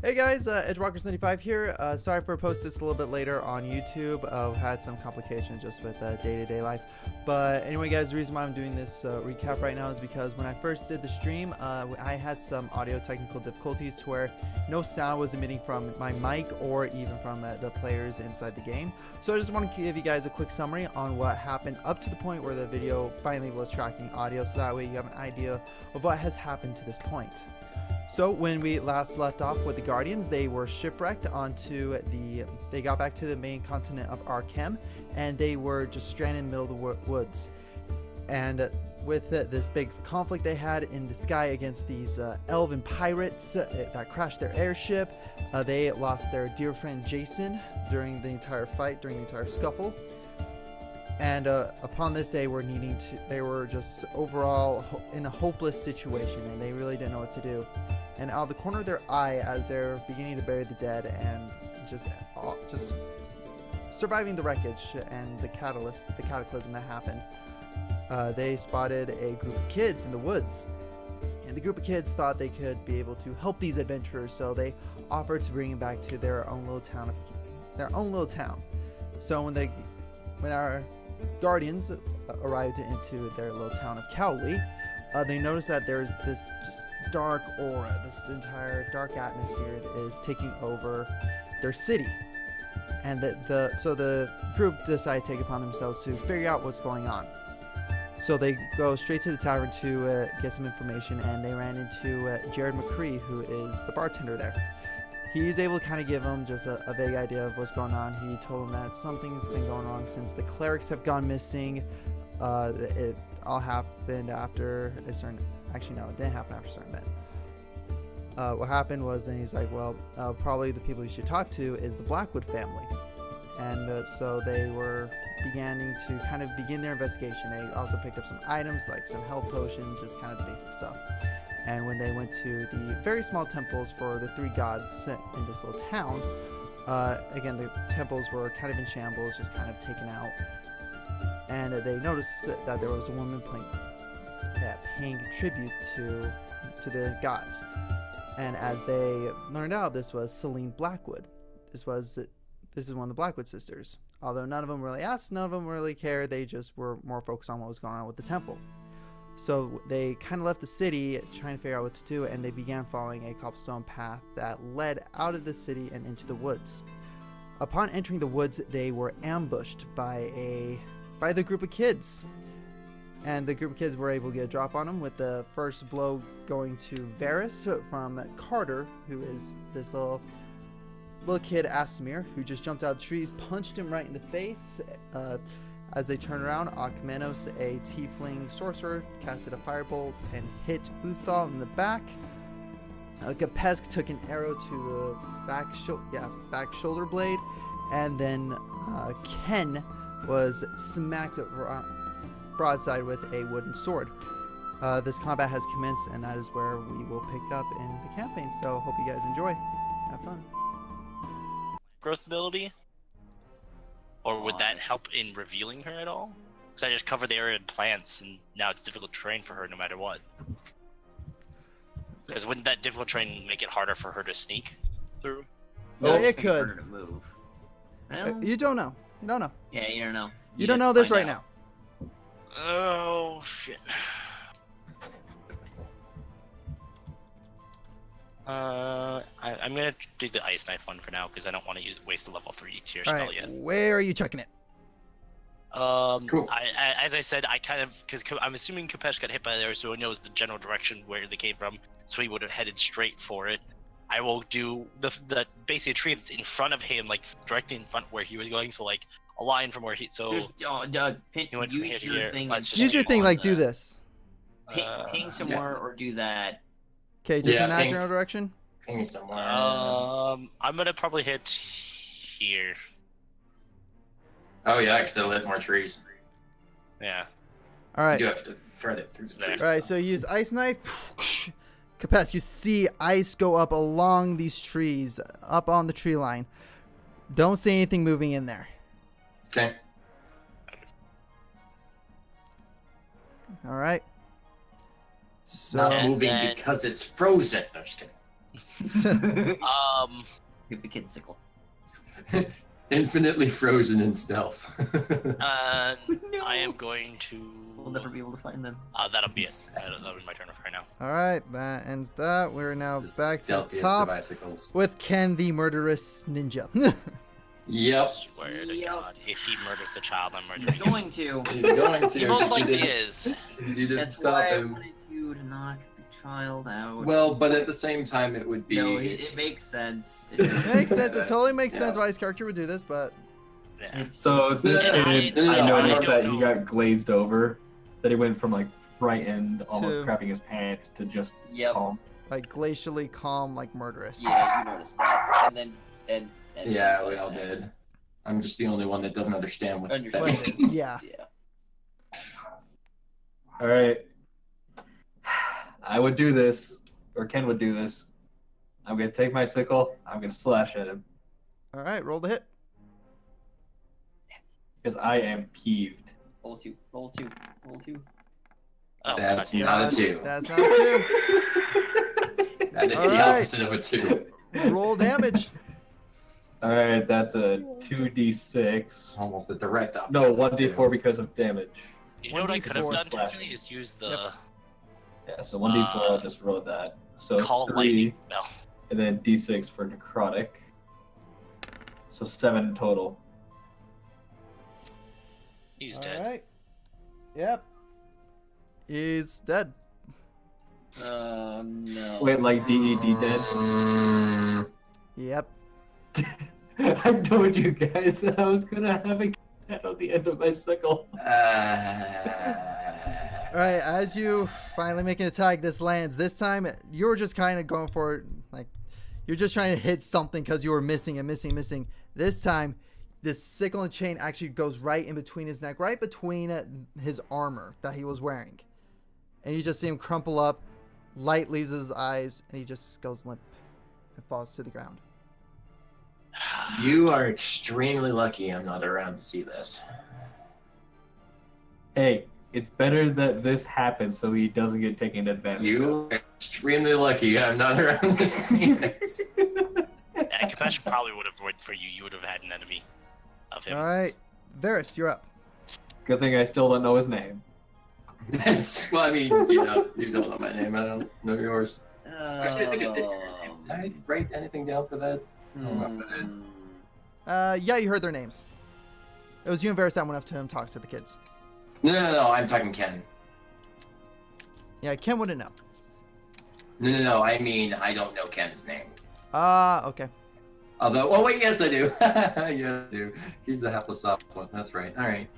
Hey guys, EdgeWalker75 here. Sorry for posting this a little bit later on YouTube. Had some complications just with day-to-day life. But anyway guys, the reason why I'm doing this recap right now is because when I first did the stream, I had some audio technical difficulties to where no sound was emitting from my mic or even from the players inside the game. So I just want to give you guys a quick summary on what happened up to the point where the video finally was tracking audio, so that way you have an idea of what has happened to this point. So when we last left off with the Guardians, they were shipwrecked they got back to the main continent of Arkham, and they were just stranded in the middle of the woods. And with this big conflict they had in the sky against these elven pirates that crashed their airship, they lost their dear friend Jason during the entire fight, during the entire scuffle. And upon this, they were just overall in a hopeless situation, and they really didn't know what to do. And out of the corner of their eye, as they're beginning to bury the dead and just surviving the wreckage and the cataclysm that happened, they spotted a group of kids in the woods. And the group of kids thought they could be able to help these adventurers, so they offered to bring them back to their own little town. So when our Guardians arrived into their little town of Cowley, they noticed that there's this just dark aura, this entire dark atmosphere that is taking over their city. And so the group decided to take it upon themselves to figure out what's going on. So they go straight to the tavern to get some information, and they ran into Jared McCree, who is the bartender there. He's able to kind of give them just a vague idea of what's going on. He told them that something's been going wrong since the clerics have gone missing. It all happened after a certain... Actually, no, it didn't happen after a certain event. What happened was, then he's like, well, probably the people you should talk to is the Blackwood family. And so they were beginning to kind of begin their investigation. They also picked up some items like some health potions, just kind of the basic stuff. And when they went to the very small temples for the three gods in this little town, again, the temples were kind of in shambles, just kind of taken out. And they noticed that there was a woman paying tribute to the gods. And as they learned out, this was Celine Blackwood. This is one of the Blackwood sisters. Although none of them really asked, none of them really cared. They just were more focused on what was going on with the temple. So they kind of left the city trying to figure out what to do, and they began following a cobblestone path that led out of the city and into the woods. Upon entering the woods, they were ambushed by the group of kids. And the group of kids were able to get a drop on them, with the first blow going to Varys from Carter, who is this little kid Asimir, who just jumped out of the trees, punched him right in the face. As they turned around, Akmenos, a tiefling sorcerer, casted a firebolt and hit Uthal in the back. Kapesk took an arrow to the back shoulder blade, and then Ken was smacked broadside with a wooden sword. This combat has commenced, and that is where we will pick up in the campaign. So hope you guys enjoy. Have fun. Growth ability? Or would that help in revealing her at all? Because I just covered the area in plants, and now it's difficult terrain for her no matter what. Because wouldn't that difficult terrain make it harder for her to sneak through? No, it It's could. harder to move. Well, You don't know. You don't know. yeah, you don't know. You don't know this right now. Oh, shit. I'm gonna do the ice knife one for now because I don't want to waste a level 3 tier All spell right, yet. where are you checking it? Cool. As I said, I kind of, because I'm assuming Kapesh got hit by there, so he knows the general direction where they came from, so he would have headed straight for it. I will do the basically a tree that's in front of him, like directly in front where he was going, so like a line from where he. So Just he went from here use to your here. thing. Let's just Use your thing, like do this. Ping somewhere or do that. Okay, just Yeah, in that ping. general direction. Ping me somewhere. I'm gonna probably hit here. Oh yeah, because it'll hit more trees. Yeah. All right. You do have to thread it through the There. trees. All right, so use ice knife. Capes, you see ice go up along these trees, up on the tree line. Don't see anything moving in there. Okay. All right. So Not moving then- because it's frozen. No, just kidding. Give the kid sickle. Infinitely frozen in stealth. I am going to. We'll never be able to find them. That'll be it. That'll be my turn right now. All right, that ends that. We're now Just back to the stealthy as top bicycles. with Ken, the murderous ninja. Yep. Swear to Yep. God, if he murders the child, I'm murdering He's him. going to. He's going to. He most 'cause you likely didn't- is. 'cause you didn't That's stop why I him. wanted you to knock the child out. Well, but at the same time, it would be. No, it makes sense. Makes sense. It totally makes sense Yeah. why his character would do this, but Yeah. So this Yeah, kid, no, I no, I noticed don't that he know. got glazed over. That he went from like frightened, almost To- crapping his pants, to just Yep. calm. like glacially calm, like murderous. Yeah, you noticed that. And then and Yeah, we all did. I'm just the only one that doesn't understand what Understand. that What it means. is. Yeah. All right. I would do this, or Ken would do this. I'm gonna take my sickle. I'm gonna slash at him All right, roll the hit. because I am peeved. Roll two. Roll two. Roll two. Oh, That's God. not a 2. That's not a 2. That is All the right. opposite of a 2. Roll damage. All right, that's a 2d6. Almost the direct opposite. No, of a 2. 1d4 because of damage. You know what I could have 1d4 done? slash. Is use the Yep. Yeah, so 1d4. I'll just roll that. So call 3, lightning spell. and then d6 for necrotic. So 7 total. He's All dead. right. Yep. He's dead. No. Wait, like DED dead? Mm, Yep. I told you guys that I was gonna have a cat on the end of my sickle. All right, as you finally make an attack, this lands. This time, you were just kind of going for it, like you're just trying to hit something because you were missing and missing. This time, this sickle and chain actually goes right in between his neck, right between his armor that he was wearing, and you just see him crumple up. Light leaves his eyes, and he just goes limp and falls to the ground. you are extremely lucky I'm not around to see this. Hey, it's better that this happens so he doesn't get taken advantage of. You are extremely lucky I'm not around to see this. Yeah, Compassion probably would have went for you. You would have had an enemy of him. All right, Varys, you're up. Good thing I still don't know his name. That's, well, I mean, you know, you don't know my name, I don't know yours. Did I write anything down for that? Yeah, you heard their names. It was you and Varys that went up to him, talked to the kids. No, I'm talking Ken. Yeah, Ken wouldn't know. No, I mean, I don't know Ken's name. Okay. Although, oh wait, yes I do. Yeah, I do. He's the hapless soft one, that's right. Alright.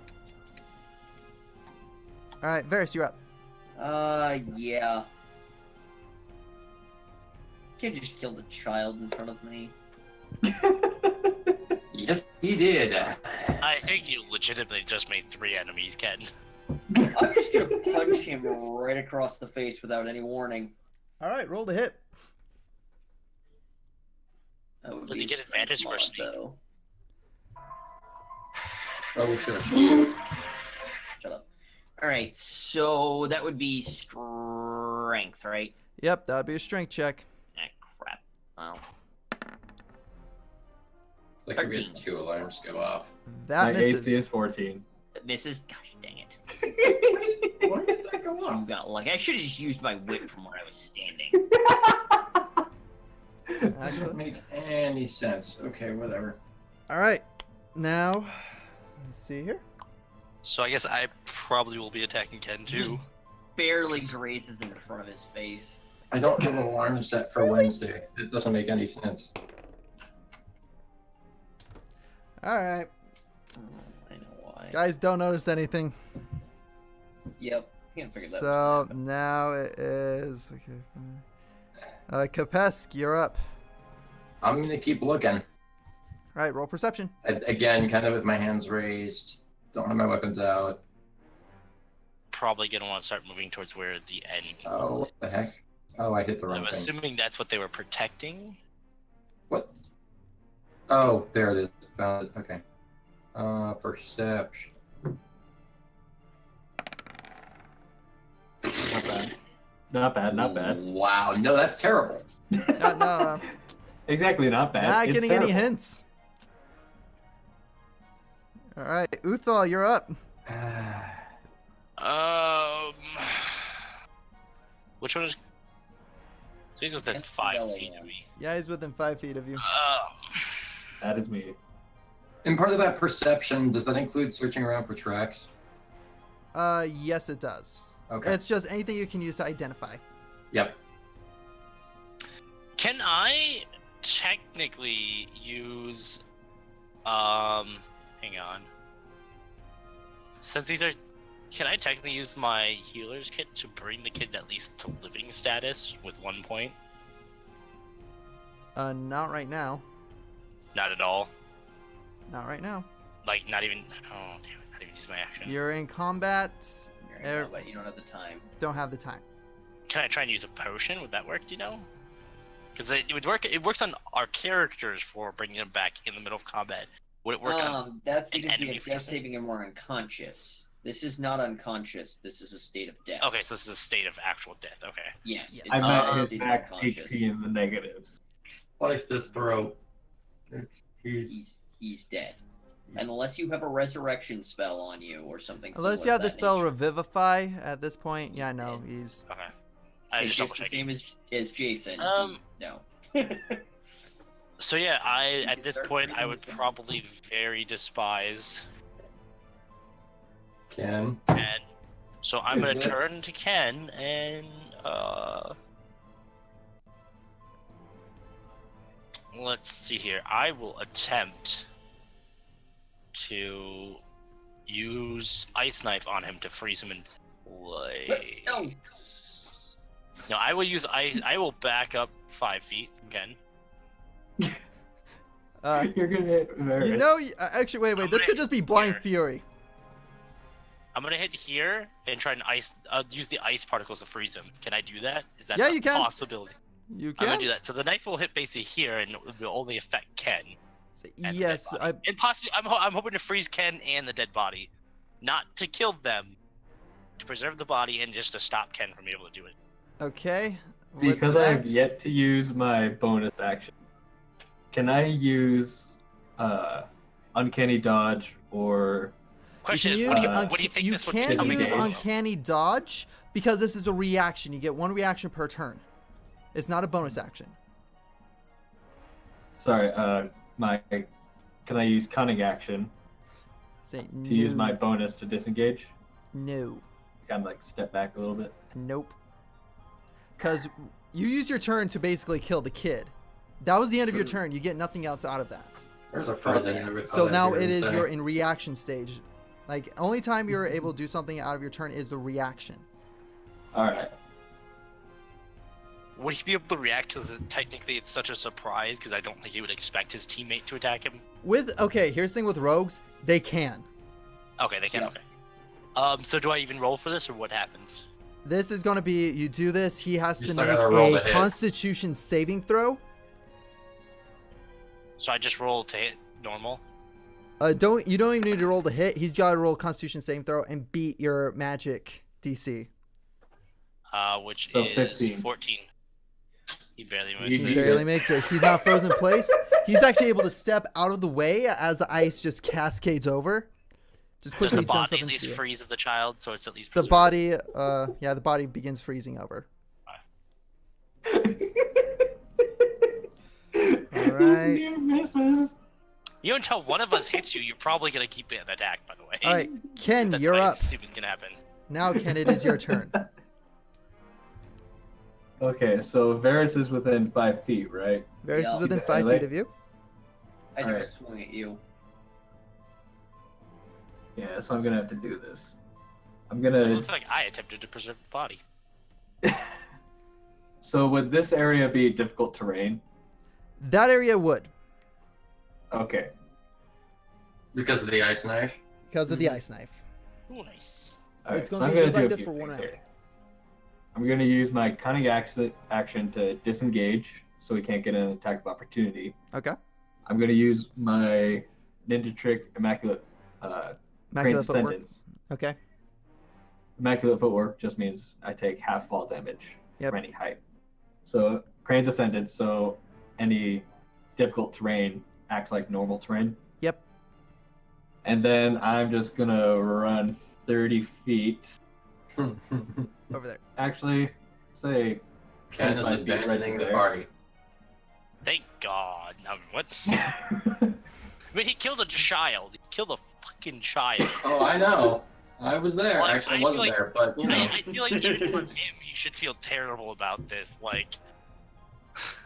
All right, Varys, you're up. Yeah. Kid just killed a child in front of me. Yes, he did. I think you legitimately just made 3 enemies, Ken. I'm just gonna punch him right across the face without any warning. All right, roll the hit. That would Does be he get a advantage strength for mod, sneak? though. Oh, sure. Shut up. Alright, so that would be strength, right? Yep, that'd be a strength check. Ah, crap. Well, Like we 13. had 2 alarms go off. That My AC misses. is 14. that misses. Gosh dang it. Why did that go You off? got lucky. I should have just used my whip from where I was standing. That doesn't Actually, make any sense. Okay, whatever. all right. Now, let's see here. So I guess I probably will be attacking Ken Just too. barely grazes in front of his face. I don't have an alarm set for Wednesday. It doesn't make any sense. All right, Oh, I know why. guys, don't notice anything. Yep. Can't figure that So now it is okay. Kapesk, you're up. I'm gonna keep looking. All right, roll perception. Again, kind of with my hands raised. Don't have my weapons out. Probably gonna want to start moving towards where the end. Oh, what the heck? Oh, I hit the wrong I'm thing. assuming that's what they were protecting. What? Oh, there it is. Found it. Okay. Perception. Not bad. Not bad. Not bad. Wow. No, that's terrible. No, exactly not bad. Not It's getting any terrible. hints. All right, Uthal, you're up. Which one is? So he's within That's the 5 yellow feet of one. me. Yeah, he's within 5 feet of you. That is me. And part of that perception, does that include searching around for tracks? Yes, it does. Okay. It's just anything you can use to identify. Yep. Can I technically use? Hang on. Since these are, can I technically use my healer's kit to bring the kid at least to living status with 1 point? Not right now. Not at all. Not right now. Like not even. Oh damn it! Not even use my action. You're in combat. You're in combat, you don't have the time. Don't have the time. Can I try and use a potion? Would that work? Do you know? Because it would work. It works on our characters for bringing them back in the middle of combat. Would it work on? That's an because we enemy have for death something? saving and we're unconscious. This is not unconscious. This is a state of death. Okay, so this is a state of actual death. Okay. Yes. Yes. It's I'm not at a his state of max unconscious. HP in the negatives. Slice this throat. He's He's dead. Unless you have a resurrection spell on you or something. Unless you similar have to the that spell nature. Revivify at this point. Yeah, He's no, dead. he's. Okay. I It's just just double the checking. same as Jason. No. So yeah, You at can this start point I freezing would this thing. probably very despise Ken. Ken. So I'm gonna Good. turn to Ken and let's see here. I will attempt to use Ice Knife on him to freeze him in place. No, I will use ice. I will back up 5 feet from Ken. You're gonna hit Varys. You know, actually, wait. I'm This gonna could just be blind here. fury. I'm gonna hit here and try and use the ice particles to freeze him. Can I do that? Is that Yeah, a you can. possibility? You I'm can. gonna do that. So the knife will hit basically here and it will only affect Ken. And the Yes, dead body. And possibly, I'm hoping to freeze Ken and the dead body, not to kill them, to preserve the body and just to stop Ken from being able to do it. Okay. with Because I have that- yet to use my bonus action, can I use Uncanny Dodge or Question is, You what do can you, use what do you think you this would can become use again? Uncanny Dodge because this is a reaction. You get 1 reaction per turn. It's not a bonus action. sorry, can I use Cunning Action Say to use my bonus to disengage? no. Kind of like step back a little bit. Nope. Because you use your turn to basically kill the kid. That was the end of your turn. You get nothing else out of that. There's a friend I never thought So I'd now hear it him is say. you're in reaction stage. Like only time you're able to do something out of your turn is the reaction. All right. Would he be able to react? Because technically it's such a surprise. Because I don't think he would expect his teammate to attack him. Here's the thing with rogues, they can. Okay, they can. Yeah. Okay. So do I even roll for this, or what happens? This is going to be you do this. He has You to still make gotta roll a to hit. Constitution saving throw. So I just roll to hit normal. You don't even need to roll to hit. He's got to roll Constitution saving throw and beat your magic DC. Which So is 15. 14. He barely Easy. moves. He barely makes it. He's not frozen in place. He's actually able to step out of the way as the ice just cascades over. Just Does quickly the jumps body up at into least the air. freeze of the child, so it's at least The preserved? body, the body begins freezing over. All right. Near misses. You know, until one of us hits you, you're probably gonna keep getting attacked. By the way. All right, Ken, That's you're what I up. assume is gonna happen. Now, Ken, it is your turn. Okay, so Varys is within 5 feet, right? Varys Yeah. is within He's 5 melee. feet of you. I took Alright. a swing at you. Yeah, so I'm gonna have to do this. I'm It gonna. looks like I attempted to preserve the body. So would this area be difficult terrain? That area would, Okay. Because of the ice knife. because of the ice knife. Ooh, nice. All It's right, gonna so be I'm just gonna like do a this few for 1 things round. here. I'm gonna use my cunning action to disengage, so we can't get an attack of opportunity. Okay. I'm gonna use my ninja trick, immaculate Immaculate footwork. Ascendance. Okay. Immaculate footwork just means I take half fall damage Yep. from any height. So Crane's Ascendance, so any difficult terrain acts like normal terrain. Yep. And then I'm just gonna run 30 feet. Over there. Actually, say Ken is 25 feet right abandoning the there. party. Thank God. What? I mean, he killed a child. He killed a fucking child. Oh, I know. I was there. Well, Actually, I I wasn't feel like- there, but you know. I feel like even for him, he should feel terrible about this. Like,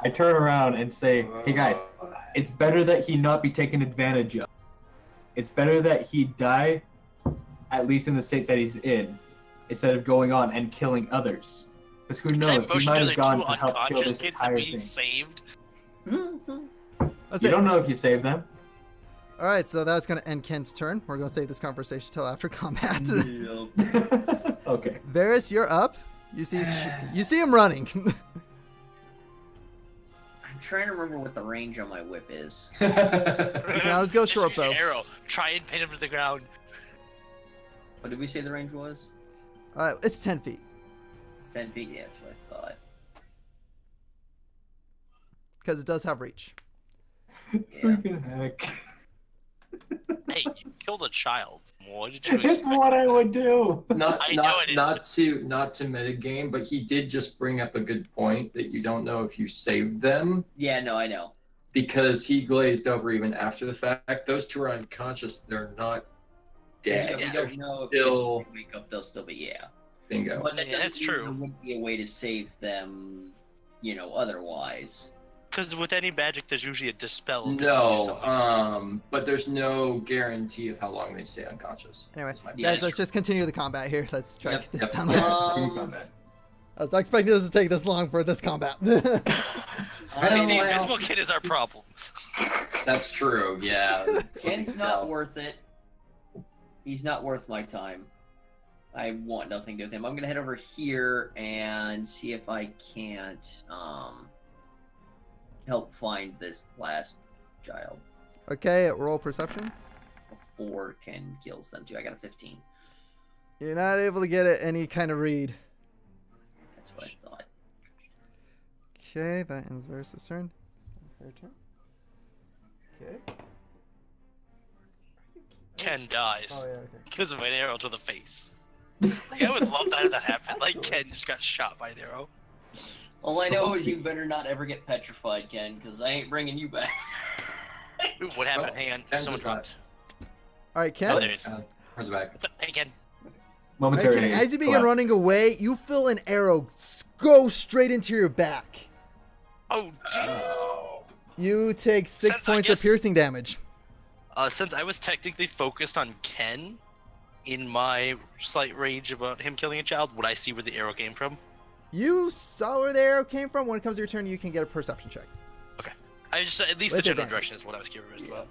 I turn around and say, hey guys, it's better that he not be taken advantage of. It's better that he die, at least in the state that he's in, instead of going on and killing others. Because who can I knows, he motion might to have the gone two to help kill unconscious this kids that entire we thing. saved? Let's You say- don't know if you save them. All right, so that's going to end Ken's turn. We're going to save this conversation till after combat. Okay. Varys, you're up. You see him running. I'm trying to remember what the range on my whip is. You can always go short bow. Arrow. Try and pin him to the ground. What did we say the range was? It's 10 feet. It's 10 feet. Yeah, that's what I thought. Because it does have reach. Yeah. Freaking heck. Hey, you killed a child. What did you It's expect? what I would do. Not I know not it not to metagame, but he did just bring up a good point that you don't know if you saved them Yeah, no, I know. because he glazed over even after the fact. Those two are unconscious. They're not dead. We They're don't know if still they wake up, they'll still be, yeah. bingo. But that Yeah, doesn't that's mean true. There wouldn't be a way to save them, otherwise. Because with any magic, there's usually a dispel. ability or No, something. but there's no guarantee of how long they stay unconscious. Anyway, That's my Yeah, guys, let's just continue the combat here. Let's try to Yep, get this yep. done. Um, I was not expecting this to take this long for this combat. I mean, the well, invisible kid is our problem. That's true. Yeah. Ken's not worth it. He's not worth my time. I want nothing to do with him. I'm gonna head over here and see if I can't help find this last child Okay, roll perception. before Ken kills them too. I got a 15. You're not able to get any kind of read. That's what I thought. Okay, that ends Varys' turn. Her turn. Okay. Ken dies Oh, yeah, okay. because of an arrow to the face. Like, I would love that if that happened. Like, Ken just got shot by an arrow. All I know is you better not ever get petrified, Ken, because I ain't bringing you back. Ooh, what happened? Oh, Hang on. Ken's Someone just dropped. All right, Ken. Oh, there he is. Where's back? What's up? Hey, Ken. All right, Momentary. Ken, as you begin collapse. running away, you feel an arrow go straight into your back. Oh, damn. Oh. You take 6 Since I points of guess- piercing damage. Since I was technically focused on Ken in my slight rage about him killing a child, would I see where the arrow came from? You saw where the arrow came from. When it comes to your turn, you can get a perception check. I just at least With the general advantage. direction is what I was curious about.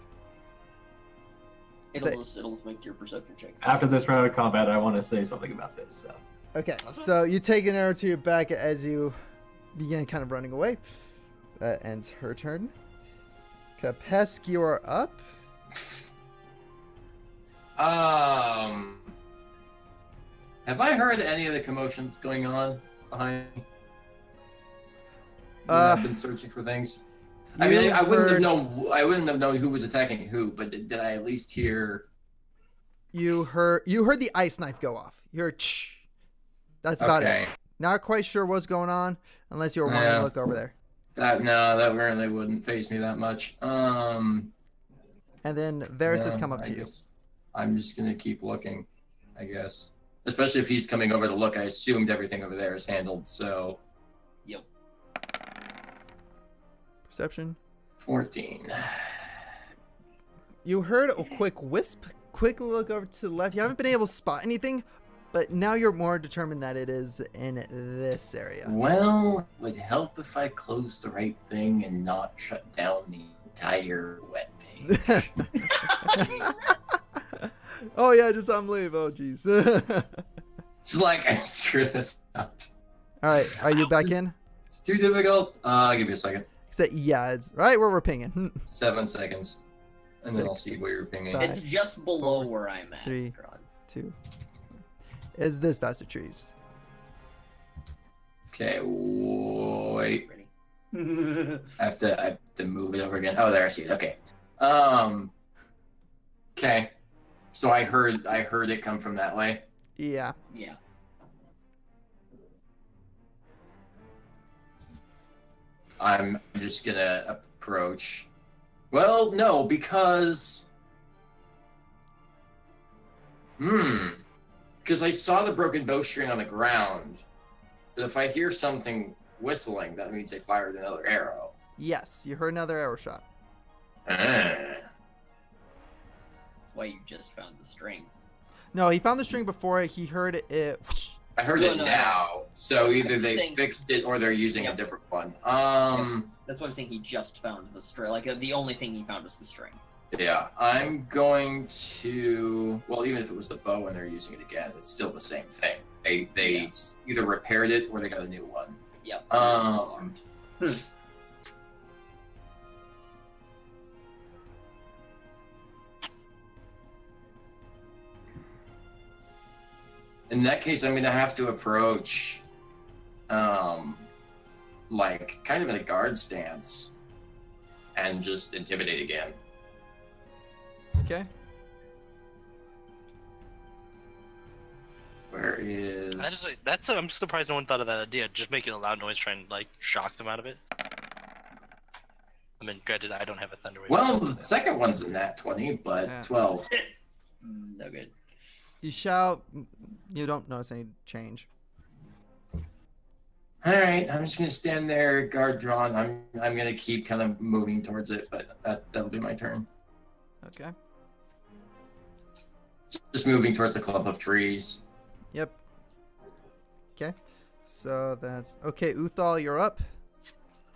It'll Say- just make your perception check. After this round of combat, I want to say something about this. So. Okay, Awesome. so you take an arrow to your back as you begin kind of running away. That ends her turn. Kapesk, you are up. Have I heard any of the commotions going on behind me? When Uh, I've been searching for things. I mean, You've I wouldn't have heard- known. I wouldn't have known who was attacking who, but did I at least hear? You heard the ice knife go off. You heard ch. That's about it. Okay. Not quite sure what's going on unless you were wanting Yeah. to look over there. That really wouldn't phase me that much. And then Varys has yeah, come up I to you. guess I'm just gonna keep looking, I guess. Especially if he's coming over to look. I assumed everything over there is handled. So Yep. Perception. 14. You heard a quick wisp, quick look over to the left. You haven't been able to spot anything, but now you're more determined that it is in this area. Well, it would help if I closed the right thing and not shut down the entire web page. Oh yeah, just on leave. Oh jeez. It's like, screw this out. All right, are you back in? It's too difficult. I'll give you a second. So, yeah, it's right where we're pinging. 7 seconds. And then I'll 6, see where you're pinging. 5, It's just below where I'm at. 3. Scron. 2. Is this bastard trees? Okay, wait. Ready? I have to move it over again. Oh, there I see it. Okay. Okay. So I heard it come from that way. Yeah. Yeah. I'm just gonna approach. Well, no, because because I saw the broken bowstring on the ground. But if I hear something whistling, that means they fired another arrow. Yes, you heard another arrow shot. Ah. That's why you just found the string. No, he found the string before he heard it. I heard No, it no, now. So either I'm they saying- fixed it or they're using Yep. a different one. That's why I'm saying he just found the string. Like the only thing he found was the string. Yeah, I'm going to. Well, even if it was the bow and they're using it again, it's still the same thing. They Yeah. either repaired it or they got a new one. Yep. In that case, I'm going to have to approach, like kind of in a guard stance, and just intimidate again. Okay. Where is? That's I'm surprised no one thought of that idea. Just making a loud noise, trying to like shock them out of it. I mean, granted, I don't have a thunder wave. Well, the second one's a nat 20, but Yeah. 12. No good. You shout. You don't notice any change. All right, I'm just gonna stand there, guard drawn. I'm gonna keep kind of moving towards it, but that'll be my turn. Okay. Just moving towards the clump of trees. Yep. Okay. So that's okay. Uthal, you're up.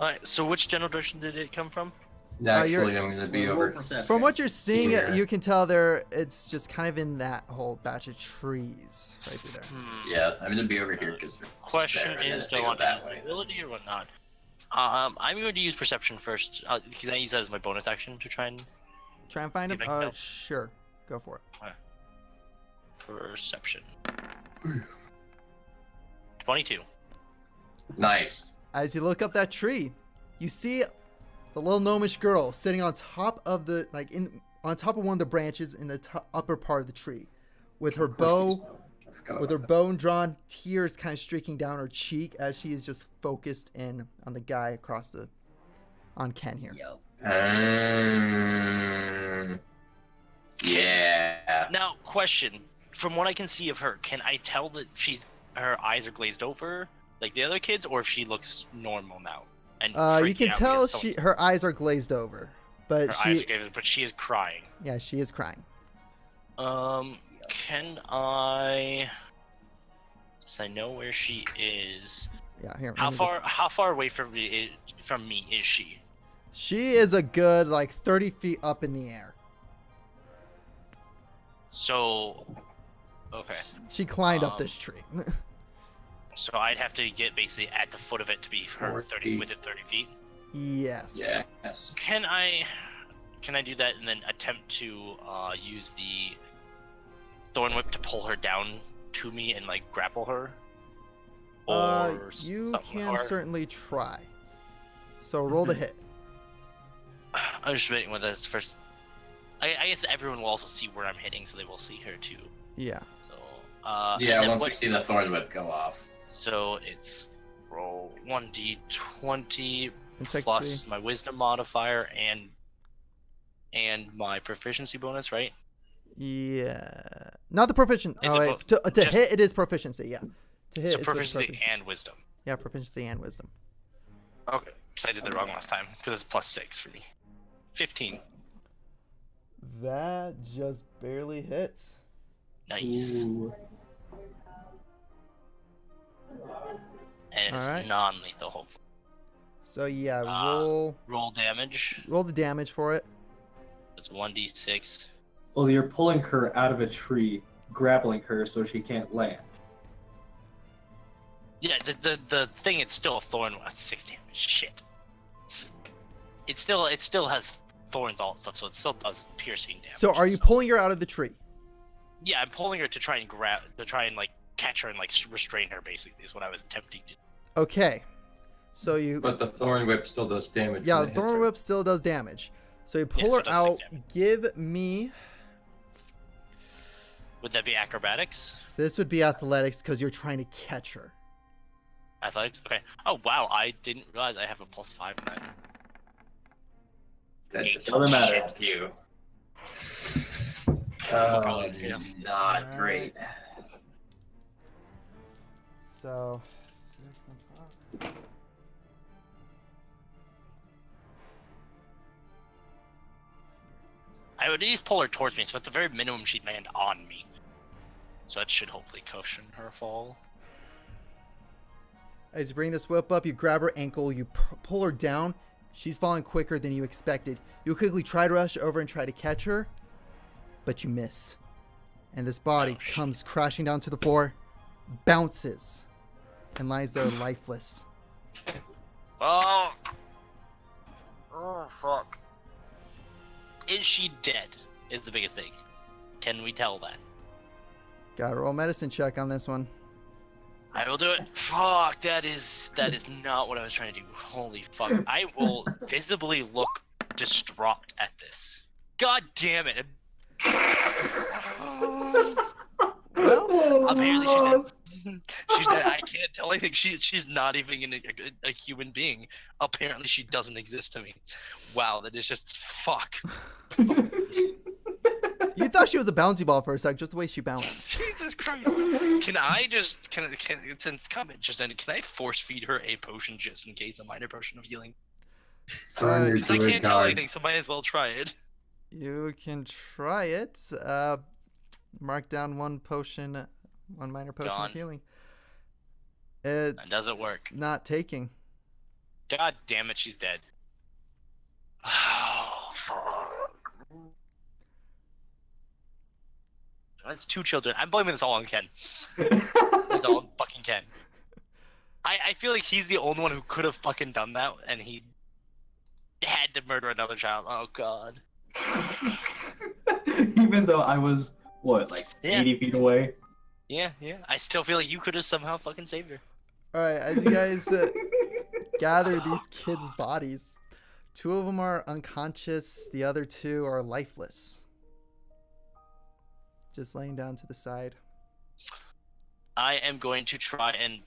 Alright, so which general direction did it come from? Naturally, I'm gonna be Roll over. perception. From what you're seeing, Yeah. you can tell there. It's just kind of in that whole batch of trees right through there. Yeah, I'm gonna be over here because. Question is, do I want to use my ability or whatnot? I'm going to use perception first, because I use that as my bonus action to try and Try and find him. See if I can help. Sure. Go for it. perception. 22. Nice. As you look up that tree, you see the little gnomish girl sitting on top of the on top of one of the branches in the upper part of the tree, with her bow drawn, tears kind of streaking down her cheek as she is just focused in on the guy on Ken here. Yep. Yeah. Now, question. From what I can see of her, can I tell that her eyes are glazed over like the other kids, or if she looks normal now? And You can freaking out tell because her eyes are glazed over, but her eyes are glazed, but she is crying. yeah, she is crying. Can I? Since I know where she is. Yeah, here. How let me How far away from me is she? She is a good 30 feet up in the air. So, okay. She climbed up this tree. So I'd have to get basically at the foot of it to be her 30 within 30 feet. Yes. Yes. Can I do that and then attempt to use the thorn whip to pull her down to me and grapple her? Or You something, can or- certainly try. So roll to hit. I'm just waiting with this first. I guess everyone will also see where I'm hitting, so they will see her too. Yeah. So Yeah, and then once we see the thorn whip go off. So it's roll 1d20 And take plus my wisdom modifier and my proficiency bonus, right? Yeah. Not the proficient. Is Oh, it wait. both? To Just- hit, it is proficiency. Yeah. To hit, So it's with proficiency proficiency. and wisdom. Yeah, proficiency and wisdom. Okay, because I did that wrong last time. Because it's plus 6 for me. 15. That just barely hits. Nice. Ooh. And it's Alright. non-lethal, hopefully. So yeah, Roll damage. roll the damage for it. It's 1d6. Well, you're pulling her out of a tree, grappling her so she can't land. Yeah, the thing, it's still a thorn. 6 damage. Shit. It still has thorns, all that stuff, so it still does piercing damage. So are you pulling her out of the tree? Yeah, I'm pulling her to try and catch her and restrain her. Basically, is what I was attempting to do. Okay. So you. But the thorn whip still does damage. Yeah, when the it hits thorn her. whip still does damage. So you pull Yeah, so her it does out. 6 damage. Give me. Would that be acrobatics? This would be athletics because you're trying to catch her. Athletics? Okay. Oh, wow. I didn't realize I have a +5 on that. That Eight. doesn't matter to you. Probably, yeah. Not Alright. great. So. 6 on top. I would at least pull her towards me, so at the very minimum, she'd land on me. So that should hopefully cushion her fall. As you bring this whip up, you grab her ankle, you pull her down. She's falling quicker than you expected. You quickly try to rush over and try to catch her, but you miss. And this body Oh, shit. comes crashing down to the floor, bounces, and lies there lifeless. Oh! Oh, fuck. Is she dead? Is the biggest thing. Can we tell that? Gotta roll a medicine check on this one. I will do it. Fuck, that is not what I was trying to do. Holy fuck. I will visibly look distraught at this. God damn it. Well, Apparently she's dead. She's dead. I can't tell anything. She's not even a human being. Apparently she doesn't exist to me. Wow, that is just fuck. you thought she was a bouncy ball for a sec, just the way she bounced. Jesus Christ. Can I just can since comment just ended, can I force feed her a potion just in case, a minor potion of healing? Thorn your Because I druid can't tell card. anything, so might as well try it. You can try it. Mark down one potion, one minor potion Gone. of healing. It's That doesn't work. Not taking. God damn it, she's dead. Oh, fuck. That's 2 children. I'm blaming this all on Ken. It's all on fucking Ken. I feel like he's the only one who could have fucking done that, and he had to murder another child. Oh god. Even though I was, what, like Yeah. 80 feet away? Yeah. I still feel like you could have somehow fucking saved her. All right, as you guys gather these kids' bodies, 2 of them are unconscious. The other 2 are lifeless, just laying down to the side. I am going to try and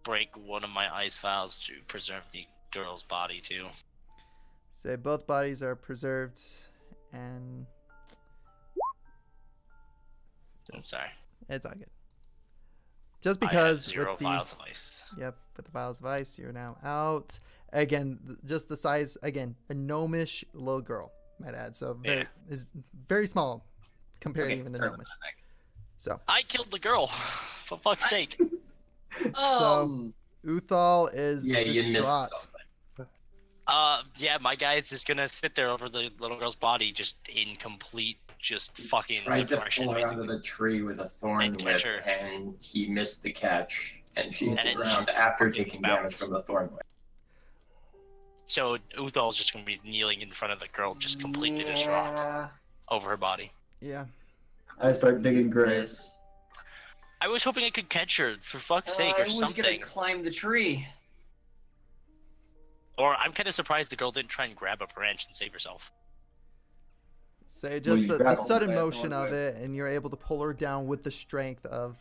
break one of my ice vials to preserve the girl's body too. Say both bodies are preserved, and I'm sorry. it's all good. Just I have because 0 with the vials of ice. Yep, with the vials of ice, you're now out. Again, just the size. Again, a gnomish little girl, might add. So very, is very small compared even to gnomish. So I killed the girl, for fuck's sake. Uthal is Yeah, you missed distraught. something. Yeah, my guy is just gonna sit there over the little girl's body, just in complete, just fucking Tried to depression, pull her out of basically. the tree with a thorn And catch whip, her. and he missed the catch, and she hit And the then ground she after fucking taking damage bounced. from the thorn whip. So Uthal's just gonna be kneeling in front of the girl, just completely distraught over her body. Yeah. I start digging graves. I was hoping I could catch her, for fuck's sake, I or was something. gonna climb the tree. Or I'm kind of surprised the girl didn't try and grab a branch and save herself. Say just you the grapple sudden with that motion thorn of whip. it, and you're able to pull her down with the strength of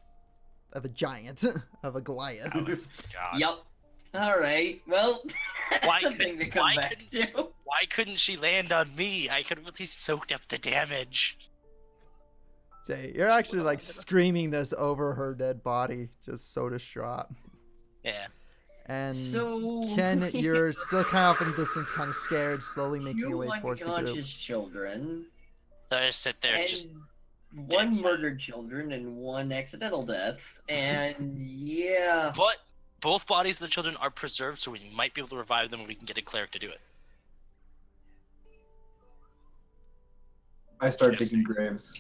a giant, of a Goliath. That was, God. Yep. All right. Well, Why that's something to couldn't- come why back couldn't- to. Why couldn't she land on me? I could have at least soaked up the damage. Say you're actually like screaming this over her dead body, just so distraught. Yeah. And So Ken, you're still kind of off in the distance, kind of scared, slowly making your two way towards the unconscious group. children, So I just sit there, and just one dead. murdered children and one accidental death, and yeah. But both bodies of the children are preserved, so we might be able to revive them, and we can get a cleric to do it. I start Just digging graves.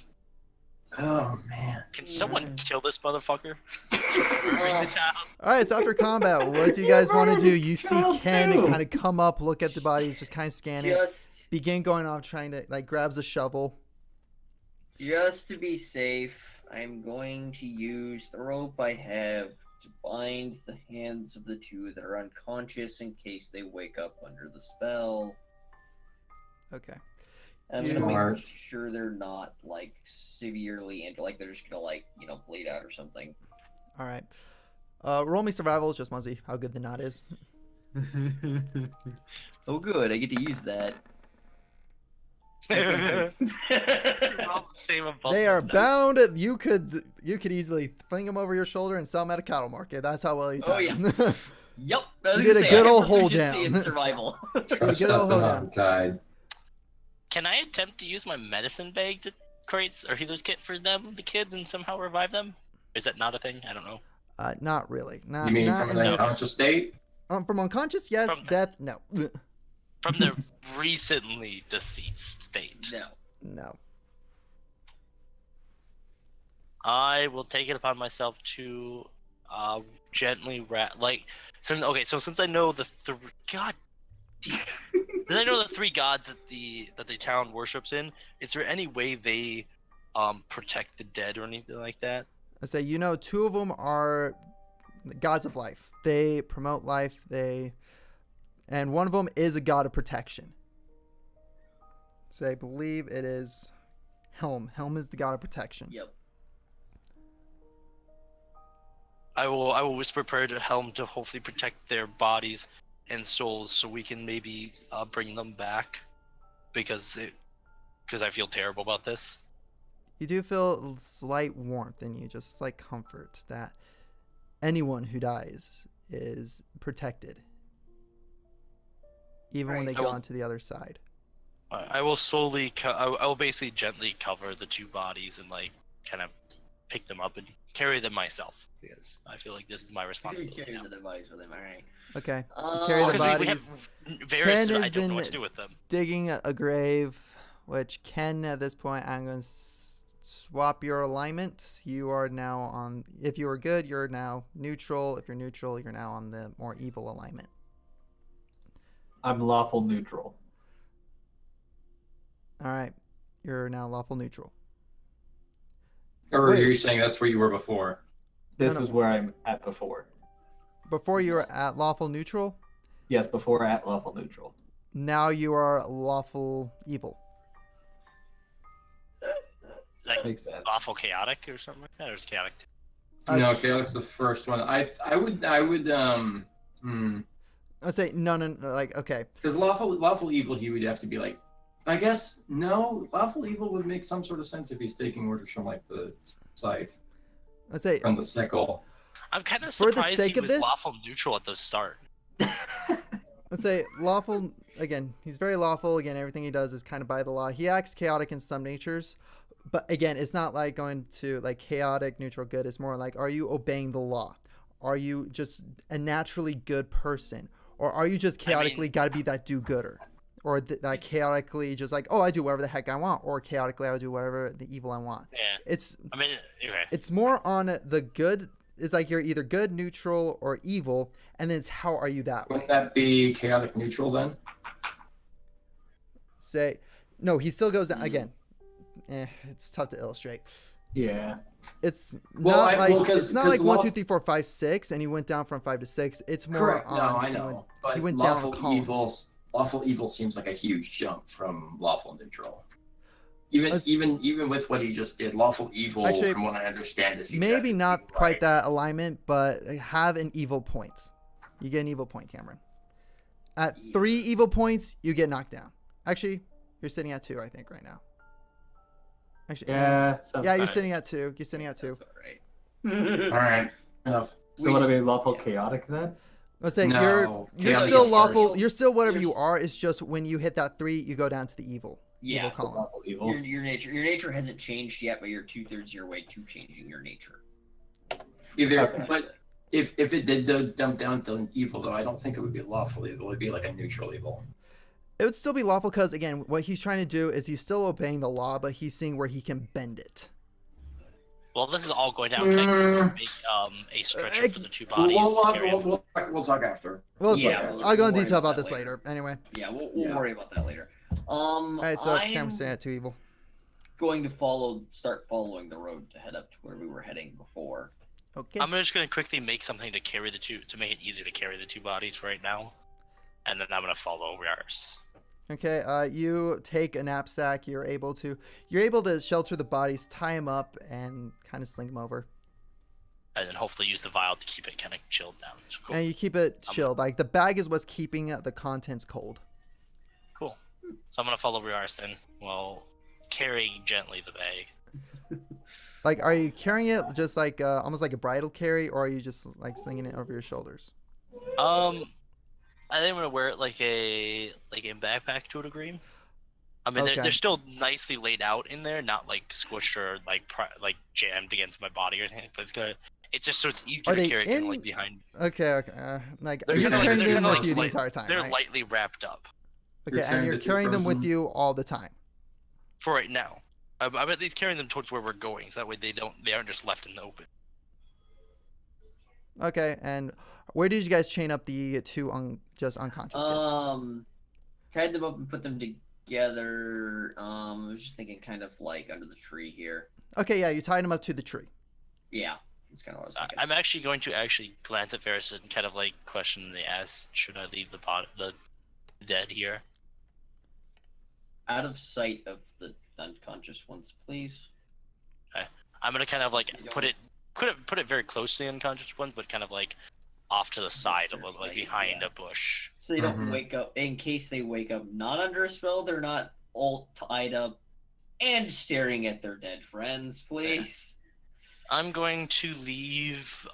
Oh man. Can someone kill this motherfucker? Oh. Bring the child. All right, so after combat, what do you guys want to do? You see Child Ken too. kind of come up, look at the bodies, just kind of scan it, Just begin going off, trying to like grabs a shovel. to be safe, I'm going to use the rope I have to bind the hands of the two that are unconscious in case they wake up under the spell. Okay. I'm You- gonna make sure they're not like severely injured, like they're just gonna like bleed out or something. All right. Roll me survival. Just want to see how good the knot is. Oh, good! I get to use that. We're all the same above They are them. bound. You could easily fling them over your shoulder and sell them at a cattle market. That's how well you Oh, tie yeah. them. Yep. I was You did gonna a say, good I have old hold proficiency down. in survival. Trust Get that all the hold knot tied. Can I attempt to use my medicine bag to create a healer's kit for them, the kids, and somehow revive them? Is that not a thing? I don't know. Not really. Not. You mean not from in an this- unconscious state? From unconscious, yes. From the- Death, no. From the recently deceased state. No. No. I will take it upon myself to gently since I know the since I know the three gods that the town worships in, is there any way they protect the dead or anything like that? I say, two of them are gods of life. They promote life. And one of them is a god of protection. So I believe it is Helm. Helm is the god of protection. Yep. I will whisper prayer to Helm to hopefully protect their bodies and souls, so we can maybe bring them back, because I feel terrible about this. You do feel slight warmth in you, just a slight comfort that anyone who dies is protected, even when they Right. go on to the other side. I will slowly, I will basically gently cover the two bodies and kind of pick them up and carry them myself, because I feel like this is my You're responsibility carrying now. the device with him, alright. Okay. Carry the Because bodies. we have various, Ken I has don't know been what to do with them. Digging a grave, which Ken, at this point, I'm going to swap your alignment. You are now on, if you were good, you're now neutral. If you're neutral, you're now on the more evil alignment. I'm lawful neutral. All right. You're now lawful neutral. Or Wait. you're saying that's where you were before? This No. is where I'm at before. Before you were at lawful neutral, Yes, before at lawful neutral. now you are lawful evil. Like Makes sense. awful chaotic or something like that, or is chaotic? No, Chaotic's the first one. I would I say no, okay. because lawful evil, he would have to be like, I guess no, lawful evil would make some sort of sense if he's taking orders from like the scythe, I say from the sickle. I'm kind of For the surprised sake he of was this- lawful neutral at the start. Let's say lawful, again, he's very lawful. Again, everything he does is kind of by the law. He acts chaotic in some natures, but again, it's not like going to like chaotic, neutral, good. It's more like, are you obeying the law? Are you just a naturally good person? Or are you just chaotically got to be that do-gooder? Or that chaotically just like, oh, I do whatever the heck I want. Or chaotically, I do whatever the evil I want. Yeah. It's Okay. it's more on the good. It's like you're either good, neutral, or evil. And then it's how are you that way? Wouldn't that be chaotic neutral then? Say, no, he still goes down again. It's tough to illustrate. Yeah. It's Well, not like well, it's not 'cause like 1, law- 2, 3, 4, 5, 6, and he went down from 5 to 6. It's more Correct. on. No, I he know. went- But he went down a lawful column. lawful evil seems like a huge jump from lawful neutral. Even Let's- even with what he just did, lawful evil, Actually, from what I understand, is Maybe not quite that alignment, but have an evil point. You get an evil point, Cameron. At 3 evil points, you get knocked down. Actually, you're sitting at 2, I think, right now. Actually, Yeah. yeah, you're nice. sitting at 2. You're sitting at 2. Alright. All right, enough. So what are we lawful chaotic then? Let's say No, you're chaotic still is lawful. first. You're still whatever you You're- are. It's just when you hit that 3, you go down to the evil Yeah. column. Lawful evil. Your nature hasn't changed yet, but you're 2/3 your way to changing your nature. Either, Okay. but if it did dump down to an evil, though, I don't think it would be lawful evil. It would be like a neutral evil. It would still be lawful because, again, what he's trying to do is he's still obeying the law, but he's seeing where he can bend it. Well, this is all going down. Can I make a stretcher for the two bodies? to carry them? We'll talk after. Well, Yeah, I'll go in we'll worry detail about about this that later. Anyway, Yeah, we'll Yeah. worry about that later. all right. So I'm Cameron's staying at 2 evil. going to start following the road to head up to where we were heading before. Okay. I'm just gonna quickly make something to carry the two, to make it easier to carry the two bodies for right now, and then I'm gonna follow Riars. Okay. You take a knapsack. You're able to shelter the bodies, tie them up, and kind of sling them over. And then hopefully use the vial to keep it kind of chilled down. So cool. And you keep it chilled. Like the bag is what's keeping the contents cold. Cool. So I'm gonna follow Riars then, while carrying gently the bag. Like, are you carrying it just like almost like a bridal carry, or are you just like slinging it over your shoulders? I think I'm gonna wear it like a backpack to a degree. I mean, Okay. they're still nicely laid out in there, not like squished or like jammed against my body or anything. But it's just so it's easier Are to they carry it kind in? of like behind. Okay. Like, They're are you kinda like- carrying they're them kinda with like you the light- entire time? They're Right? lightly wrapped up Okay, and you're the two carrying them with frozen- you all the time. for right now. I'm at least carrying them towards where we're going, so that way they aren't just left in the open. Okay, and where did you guys chain up the two just unconscious kids? Tied them up and put them together. I was just thinking kind of like under the tree here. Okay, yeah, you tied them up to the tree. Yeah, that's kind of what I was thinking. I'm actually going to glance at Ferris and kind of like question the ass. Should I leave the dead here? Out of sight of the unconscious ones, please. I'm gonna kind of like put it very close to the unconscious ones, but kind of like off to the side, a little like behind a bush. So they don't wake up. In case they wake up not under a spell, they're not all tied up and staring at their dead friends, please. I'm going to leave.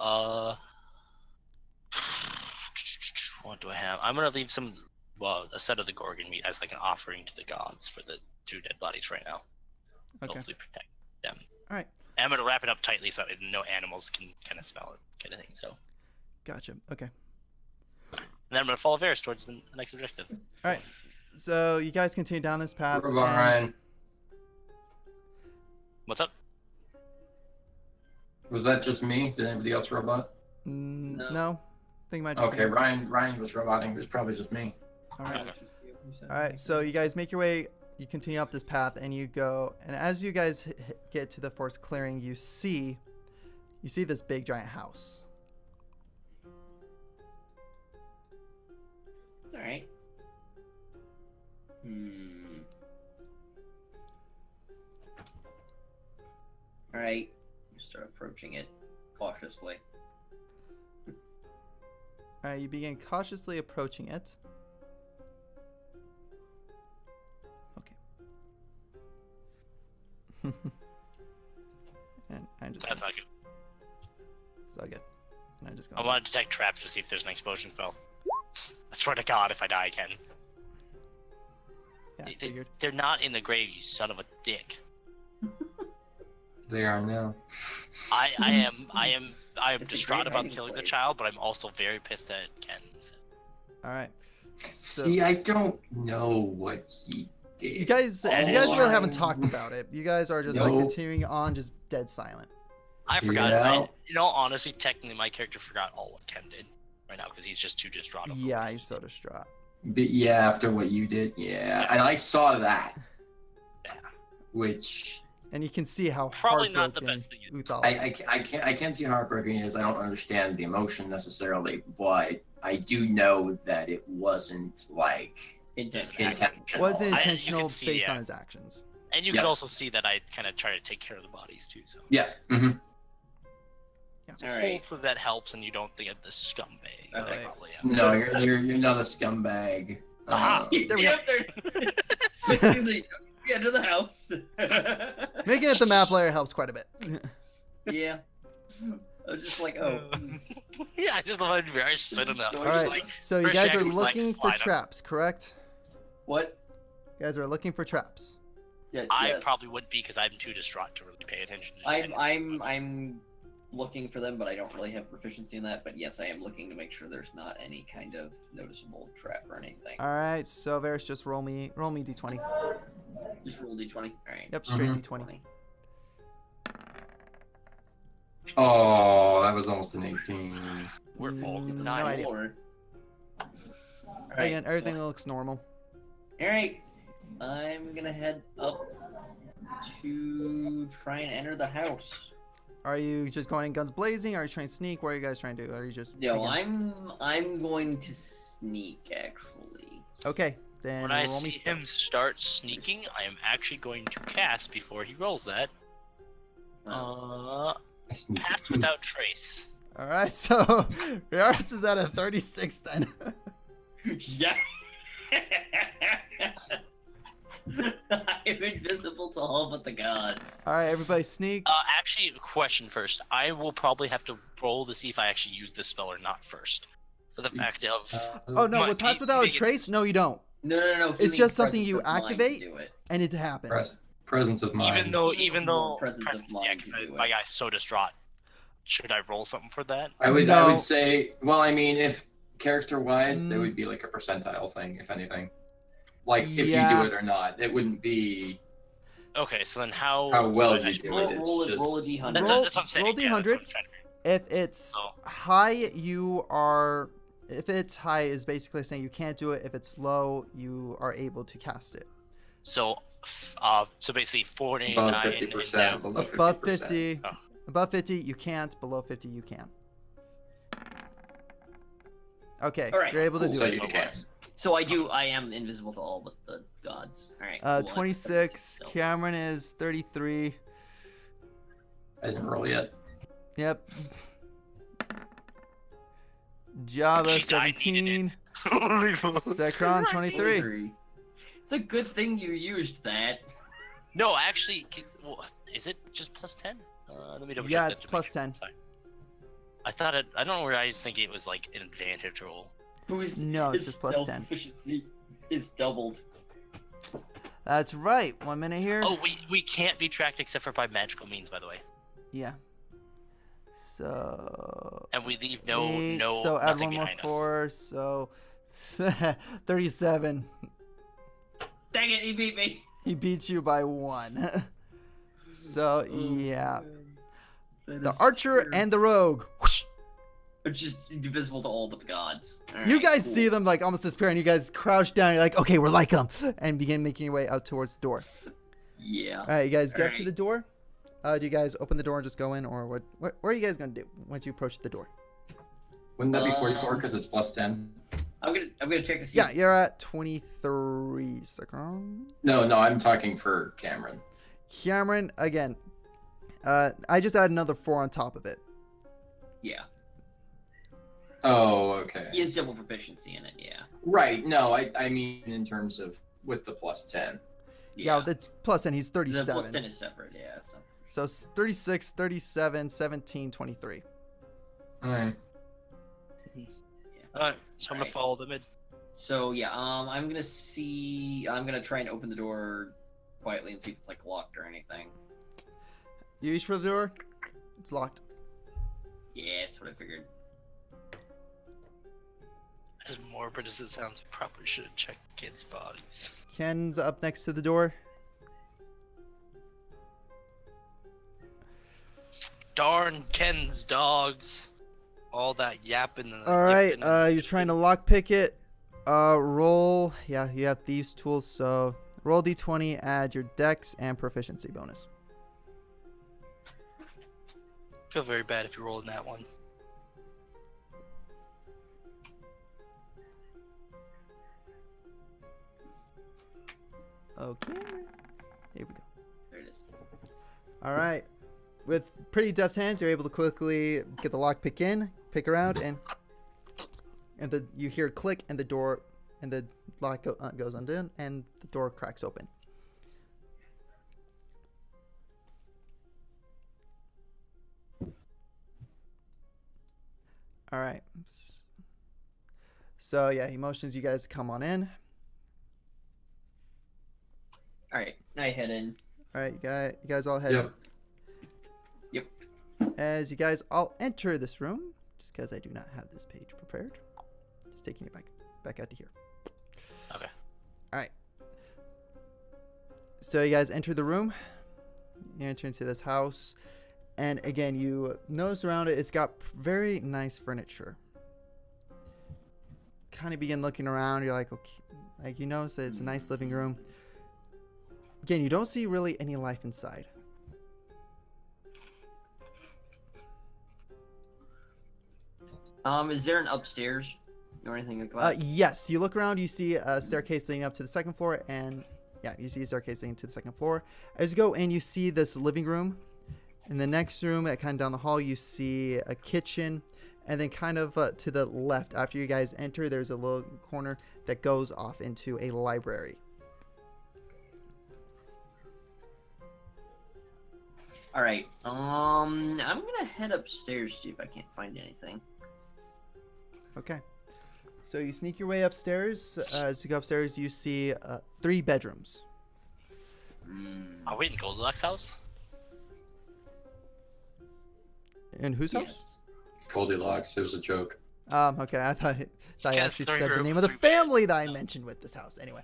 What do I have? I'm gonna leave a set of the Gorgon meat as like an offering to the gods for the two dead bodies right now. Okay. Hopefully protect them. All right. And I'm gonna wrap it up tightly so that no animals can kind of smell it, kind of thing. So. Gotcha. Okay. And then I'm gonna follow Varys towards the next objective. All right. So you guys continue down this path. What about Ryan? What's up? Was that just me? Did anybody else robot? No. I think it might just be Okay, me. Ryan was roboting. It was probably just me. All right. Okay. All right. So you guys make your way. You continue up this path, and you go. And as you guys get to the forest clearing, you see this big giant house. All right. All right. Start approaching it cautiously. All right. You begin cautiously approaching it. Okay. And I'm just. That's not good. So good. And I'm just I going. want to detect traps to see if there's an explosion spell. I swear to God, if I die, I can. Yeah, I figured. They're not in the grave, you son of a dick. They are now. I am It's a distraught great about hiding killing the place. child, but I'm also very pissed at Ken. All right. So, See, I don't know what he did. you guys really haven't talked about it. You guys are just like Nope. continuing on, just dead silent. I forgot. Yeah. In all honesty, technically, my character forgot all what Ken did right now because he's just too distraught. over Yeah, what he's so distraught. But yeah, after what you did, yeah. And I saw that. Yeah. Which And you can see how Probably not the heartbroken best thing you- Uthal is. I can't see how heartbreaking it is. I don't understand the emotion necessarily, but I do know that it wasn't like Intentional. intentional. Wasn't you intentional can see, based yeah. on his actions. And you Yeah. can also see that I kind of try to take care of the bodies too. So Yeah. Mm-hmm. All right. hopefully that helps, and you don't think of the scumbag. that I Okay. probably am. No, you're not a scumbag. Aha. There we go. Yeah, to the house. Making it the map layer helps quite a bit. Yeah. I was just like, oh. Yeah, I just love how you're very sitting up. All Just right, like, so you first guys are reaction is like, looking for slide 'em. traps, correct? What? You guys are looking for traps. Yeah, I yes. probably wouldn't be because I'm too distraught to really pay attention. To I'm looking for them, but I don't really have proficiency in that. But yes, I am looking to make sure there's not any kind of noticeable trap or anything. All right, so Varys, just roll me d20. Just roll d20. All right. Yep, straight Mhm. d20. Oh, that was almost an 18. We're all Mm, no nine. idea. All Again, everything looks normal. right. I'm gonna head up to try and enter the house. Are you just going in guns blazing? Are you trying to sneak? What are you guys trying to do? Are you just... No, again- I'm going to sneak actually. Okay, then When I roll me see stealth. him start sneaking, I am actually going to cast before he rolls that. Pass without trace. All right, so yours is at a 36 then. Yeah. I'm invisible to all but the gods. All right, everybody sneaks. Actually, a question first. I will probably have to roll to see if I actually use this spell or not first. For the fact of Oh no, my- with pass without a he- trace, no, you don't, No. It's healing just something presence you of mind to activate. do it. and it happens. Presence of mind. even though Needs more presence of yeah, mind 'cause to do my it. guy's so distraught. Should I roll something for that? I would No. say, well, I mean, if character-wise, Mm. there would be like a percentile thing, if anything. Like, if Yeah. you do it or not. It wouldn't be Okay, so then how well so I you should do roll- it. It's Roll a just... D100. That's, Roll- that's what I'm saying. roll Yeah, that's what I'm D100. trying to- If it's Oh. high, if it's high is basically saying you can't do it. If it's low, you are able to cast it. So basically 49 Above and 50%, down. below Above 50%. 50, Oh. above 50 you can't. Below 50 you can. Okay, All right, you're able cool. to do So it. you can. So I am invisible to all but the gods. All right. cool, I have 26. still. Cameron is 33. I didn't roll yet. Yep. Java She died, needed 17. Holy moly. Zekron 23. It's a good thing you used that. No, actually, is it just plus 10? Let me double Yeah, check it's that to make plus sure. 10. Sorry. I thought it. I don't know where I was thinking it was like an advantage roll. No, it's his just plus stealth 10. efficiency is doubled. That's right. 1 minute here. Oh, we can't be tracked except for by magical means, by the way. Yeah. So. And we leave 8, no so add nothing one more behind us. 4. So. 37. Dang it, he beat me. He beats you by 1. So, yeah. The archer and the rogue. Whoosh. are just invisible to all but the gods. All You right, guys cool. see them like almost disappear, and you guys crouch down. You're like, okay, we're like them, and begin making your way out towards the door. Yeah. All right, you guys get to Alright. the door. Do you guys open the door and just go in, or what are you guys gonna do once you approach the door? Wouldn't that be 44 because it's plus 10? I'm gonna check to see. Yeah, you're at 23 seconds. No, I'm talking for Cameron. Cameron, again, I just add another 4 on top of it. Yeah. Oh, okay. He has double proficiency in it. Yeah. Right. No, I mean in terms of with the plus 10. Yeah, the plus 10, he's the 37. plus 10 is separate. Yeah, it's not. So it's 36, 37, 17, 23. All right. Alright, so I'm gonna Alright. follow them in. So yeah, I'm gonna try and open the door quietly and see if it's like locked or anything. You reach for the door. It's locked. Yeah, that's what I figured. As morbid as it sounds, I probably should have checked kids' bodies. Ken's up next to the door. Darn Ken's dogs. All that yapping and All right, yipping. you're trying to lockpick it. Roll. Yeah, you have these tools. So roll d20, add your dex and proficiency bonus. Feel very bad if you're rolling that one. Okay. Here we go. There it is. All right. With pretty deft hands, you're able to quickly get the lockpick in, pick around, and you hear a click, and the door and the lock goes undone, and the door cracks open. All right. So yeah, he motions you guys come on in. All right, now you head in. All right, you guys all head in. Yep. As you guys all enter this room, just because I do not have this page prepared, just taking it back out to here. Okay. All right. So you guys enter the room. You enter into this house, and again, you notice around it, it's got very nice furniture. Kind of begin looking around. You're like, okay, like you notice that it's a nice living room. Again, you don't see really any life inside. Is there an upstairs or anything like that? Yes, you look around, you see a staircase leading up to the second floor, and yeah, you see a staircase leading to the second floor. As you go in, you see this living room. In the next room, kind of down the hall, you see a kitchen, and then kind of to the left, after you guys enter, there's a little corner that goes off into a library. All right. I'm gonna head upstairs, see if I can't find anything. Okay. So you sneak your way upstairs. As you go upstairs, you see 3 bedrooms. Are we in Goldilocks' house? In whose house? Yes. Goldilocks. It was a joke. Okay, I thought you Yes, actually 3 said the rooms, name of the 3 beds. family that I mentioned with this house. Anyway.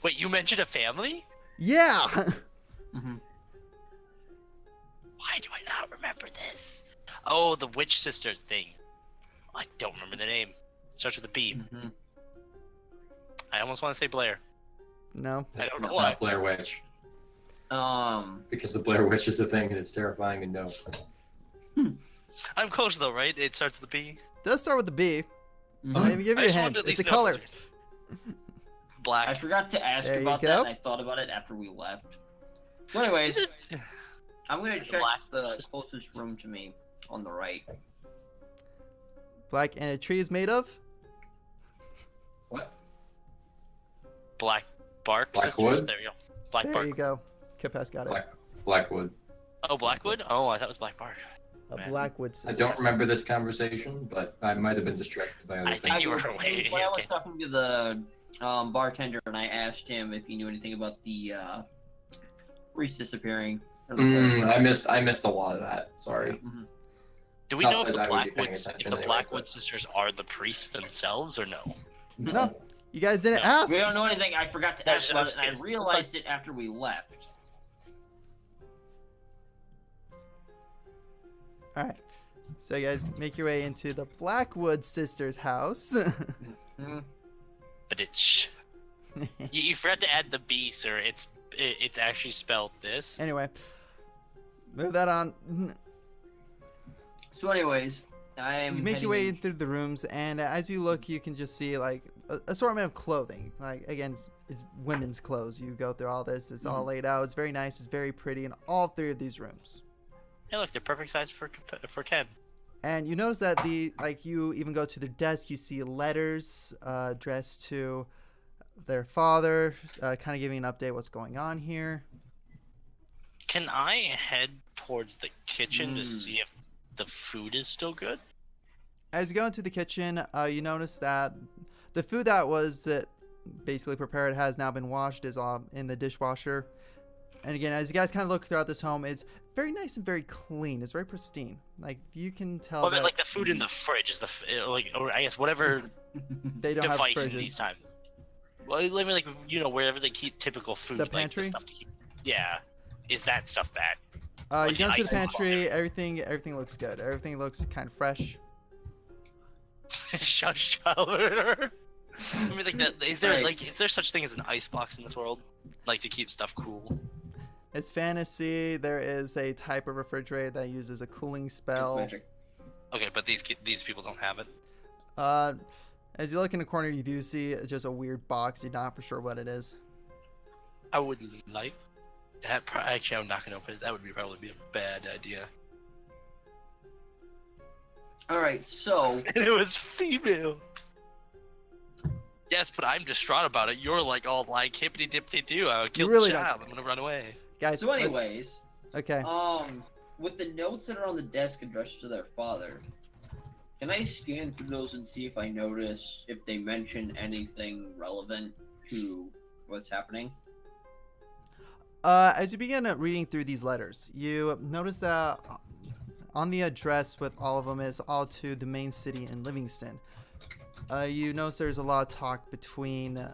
Wait, you mentioned a family? Yeah! Why do I not remember this? Oh, the witch sisters thing. I don't remember the name. It starts with a B. I almost want to say Blair. No. I don't know It's why. not Blair Witch. Um, Because the Blair Witch is a thing and it's terrifying and no. I'm close though, right? It starts with a B. Does start with the B. mhm. Let me give I you a just hint. wanted to at It's a least know. color. Black. I forgot to ask There you about go. that, and I thought about it after we left. So anyways, I'm gonna check Black. the closest room to me on the right. Black, and a tree is made of? What? Black bark Black sisters. wood? There you go. Black There bark. you go. Capes got it. Blackwood. Oh, Blackwood? Oh, I thought it was black bark. A Man. Blackwood I sisters. don't remember this conversation, but I might have been distracted by other I things. think you were When away. I was Okay. talking to the bartender, and I asked him if he knew anything about the priest disappearing. Or the terrorist. I missed a lot of that. Sorry. Mhm. Do we Not know if that the I would be paying Blackwoods, if attention the anyway, Blackwood but- sisters are the priests themselves, or no? No. You guys didn't No. ask. We don't know anything. I forgot to No, ask about it, just and I kidding. realized it after we left. All right. So you guys make your way into the Blackwood sisters' house. Mhm. But it's you forgot to add the B, sir. It's actually spelled this. Anyway, move that on. So, anyways, I am. You make your way heading in through the rooms, and as you look, you can just see like a assortment of clothing. Like again, it's women's clothes. You go through all this. It's all laid out. It's very nice. It's very pretty in all 3 of these rooms. Hey, look, they're perfect size for Ken. And you notice that you even go to their desk, you see letters addressed to their father, kind of giving an update what's going on here. Can I head towards the kitchen to see if the food is still good? As you go into the kitchen, you notice that the food that was basically prepared has now been washed, is in the dishwasher. And again, as you guys kind of look throughout this home, it's very nice and very clean. It's very pristine. Like you can tell Well, I that mean, like the food in the fridge is or I guess whatever they don't have device in these fridges. times. Well, I mean, like wherever they keep typical food, The like pantry? the stuff to keep. Yeah, is that stuff bad? You Like go into the ice box. pantry. Everything looks good. Everything looks kind of fresh. Shush, Tyler. I mean, like, is there Right. is there such thing as an ice box in this world, like to keep stuff cool? It's fantasy. There is a type of refrigerator that uses a cooling It's spell. magic. Okay, but these people don't have it. As you look in the corner, you do see just a weird box. You're not for sure what it is. I would like that. Actually, I'm not gonna open it. That would probably be a bad idea. All right, so And it was female. Yes, but I'm distraught about it. You're like all like hippity dippity doo. I killed really the don't- child. I'm gonna run away. Guys, so let's- anyways, okay. with the notes that are on the desk addressed to their father, can I scan through those and see if I notice if they mention anything relevant to what's happening? As you begin reading through these letters, you notice that on the address with all of them is all to the main city in Livingston. You notice there's a lot of talk between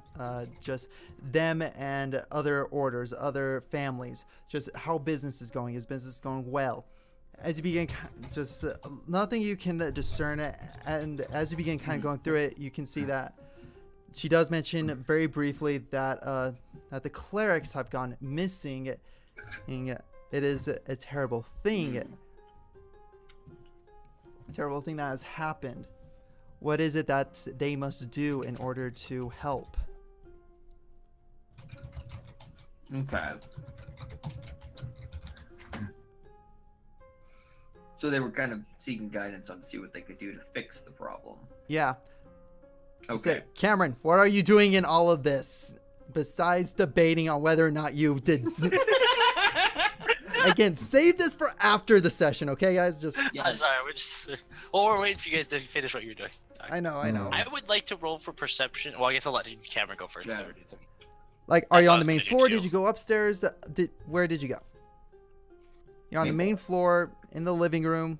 just them and other orders, other families, just how business is going. Is business going well? As you begin, just nothing you can discern, and as you begin kind of going through it, you can see that she does mention very briefly that that the clerics have gone missing. It is a terrible thing. terrible thing that has happened. What is it that they must do in order to help? Okay. So they were kind of seeking guidance on to see what they could do to fix the problem. Yeah. Okay. So, Cameron, what are you doing in all of this besides debating on whether or not you did? Again, save this for after the session, okay, guys? Just. Yeah. I'm sorry, we're just. Or we're waiting for you guys to finish what you're doing. Sorry. I know. I would like to roll for perception. Well, I guess I'll let Cameron go first. Yeah. So we're doing something. Like, are you That's on what the I main was gonna floor? do, Did you go upstairs? Where did you go? You're on the main floor in the living room.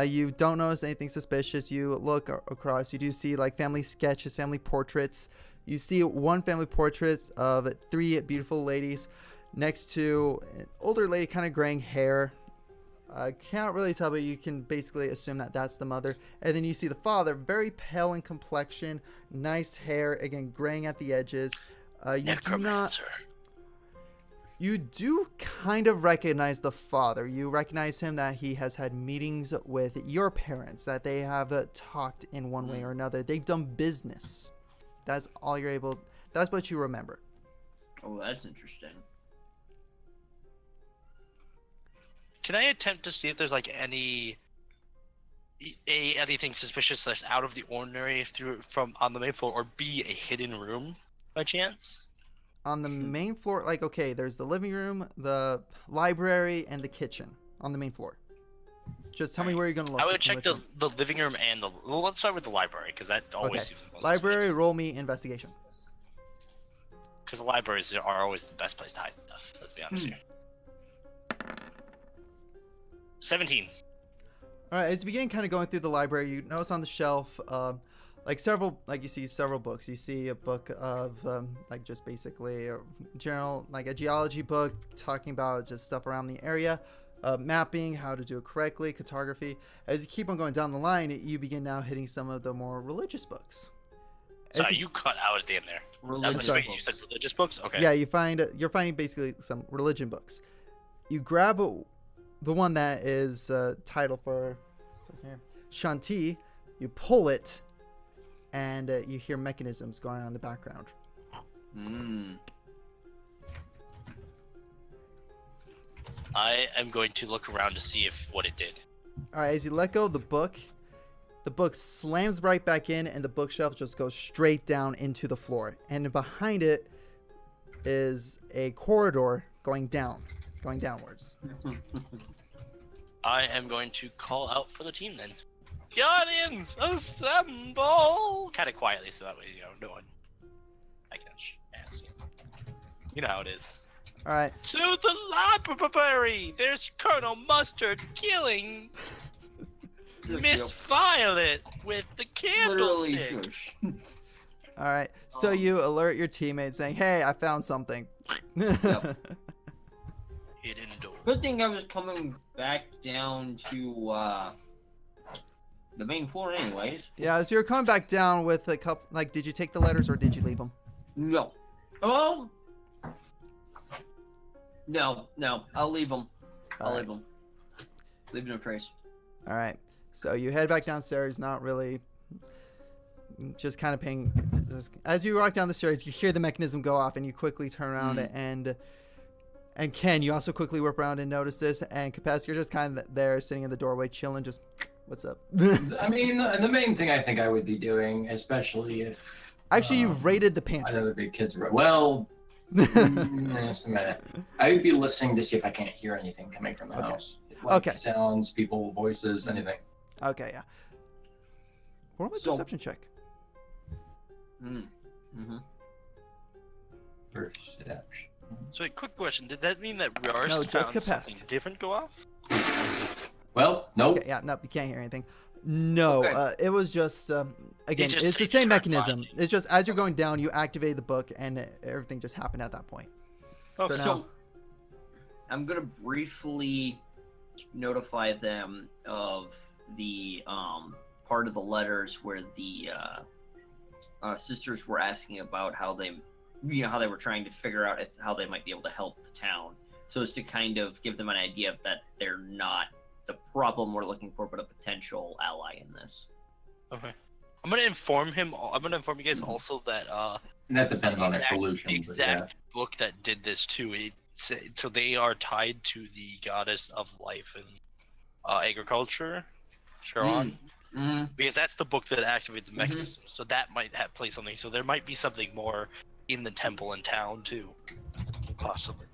You don't notice anything suspicious. You look across. You do see like family sketches, family portraits. You see one family portrait of 3 beautiful ladies next to an older lady, kind of graying hair. Can't really tell, but you can basically assume that that's the mother. And then you see the father, very pale in complexion, nice hair, again graying at the edges. Necromancer. You do kind of recognize the father. You recognize him that he has had meetings with your parents, that they have talked in one way or another. They've done business. That's all you're able. That's what you remember. Oh, that's interesting. Can I attempt to see if there's like anything suspicious / out of the ordinary from on the main floor, or B, a hidden room by chance? On the main floor, like, okay, there's the living room, the library, and the kitchen on the main floor. Just tell me where you're going to look. I would check the living room and well, let's start with the library, because that always seems the most library, suspicious. roll me investigation. Because the libraries are always the best place to hide stuff, let's be honest here. 17. All right, as you begin kind of going through the library, you notice on the shelf, you see several books. You see a book of just basically a general, like a geology book talking about just stuff around the area, mapping, how to do it correctly, cartography. As you keep on going down the line, you begin now hitting some of the more religious books. Sorry, you cut out at the end there. Religious Wait, books. you said religious books? Okay. Yeah, you're finding basically some religion books. You grab the one that is titled for Shanti. You pull it, and you hear mechanisms going on in the background. I am going to look around to see what it did. All right, as you let go of the book slams right back in, and the bookshelf just goes straight down into the floor. And behind it is a corridor going downwards. I am going to call out for the team then. Guardians, assemble! Kind of quietly, so that way, no one. I can ask. You know how it is. All right. To the library! There's Colonel Mustard killing Miss Violet with the Literally candlestick. shush. All right. So you alert your teammates saying, "Hey, I found something." Yep. Hidden door. Good thing I was coming back down to the main floor anyways. Yeah, as you're coming back down with a couple, like, did you take the letters or did you leave them? No. No, I'll leave them. Leave them. Leave no trace. All right. So you head back downstairs, not really, just kind of paying. As you walk down the stairs, you hear the mechanism go off, and you quickly turn around and Ken, you also quickly whip around and notice this, and Capes, you're just kind of there, sitting in the doorway, chilling, just, what's up? I mean, the main thing I think I would be doing, especially if actually you've raided the I pantry. know the big kids were well. Just a minute. I would be listening to see if I can't hear anything coming from the house. Like sounds, people, voices, anything. Okay, yeah. Roll my perception check. Perception. So, a quick question: did that mean that Rars No, just found Capes. something different go off? Well, nope. Okay, yeah, no, you can't hear anything. No, Okay. it was just again, just- it's the it same just mechanism. replied. It's just as you're going down, you activate the book, and everything just happened at that point. So I'm gonna briefly notify them of the part of the letters where the sisters were asking about how they were trying to figure out how they might be able to help the town, so as to kind of give them an idea of that they're not the problem we're looking for, but a potential ally in this. Okay. I'm gonna inform him. I'm gonna inform you guys also that And that depends on their exact- solution. the But yeah. exact book that did this too. So they are tied to the goddess of life and agriculture, Sharon, because that's the book that activated the mechanism. So that might have play something. So there might be something more in the temple in town too, possibly.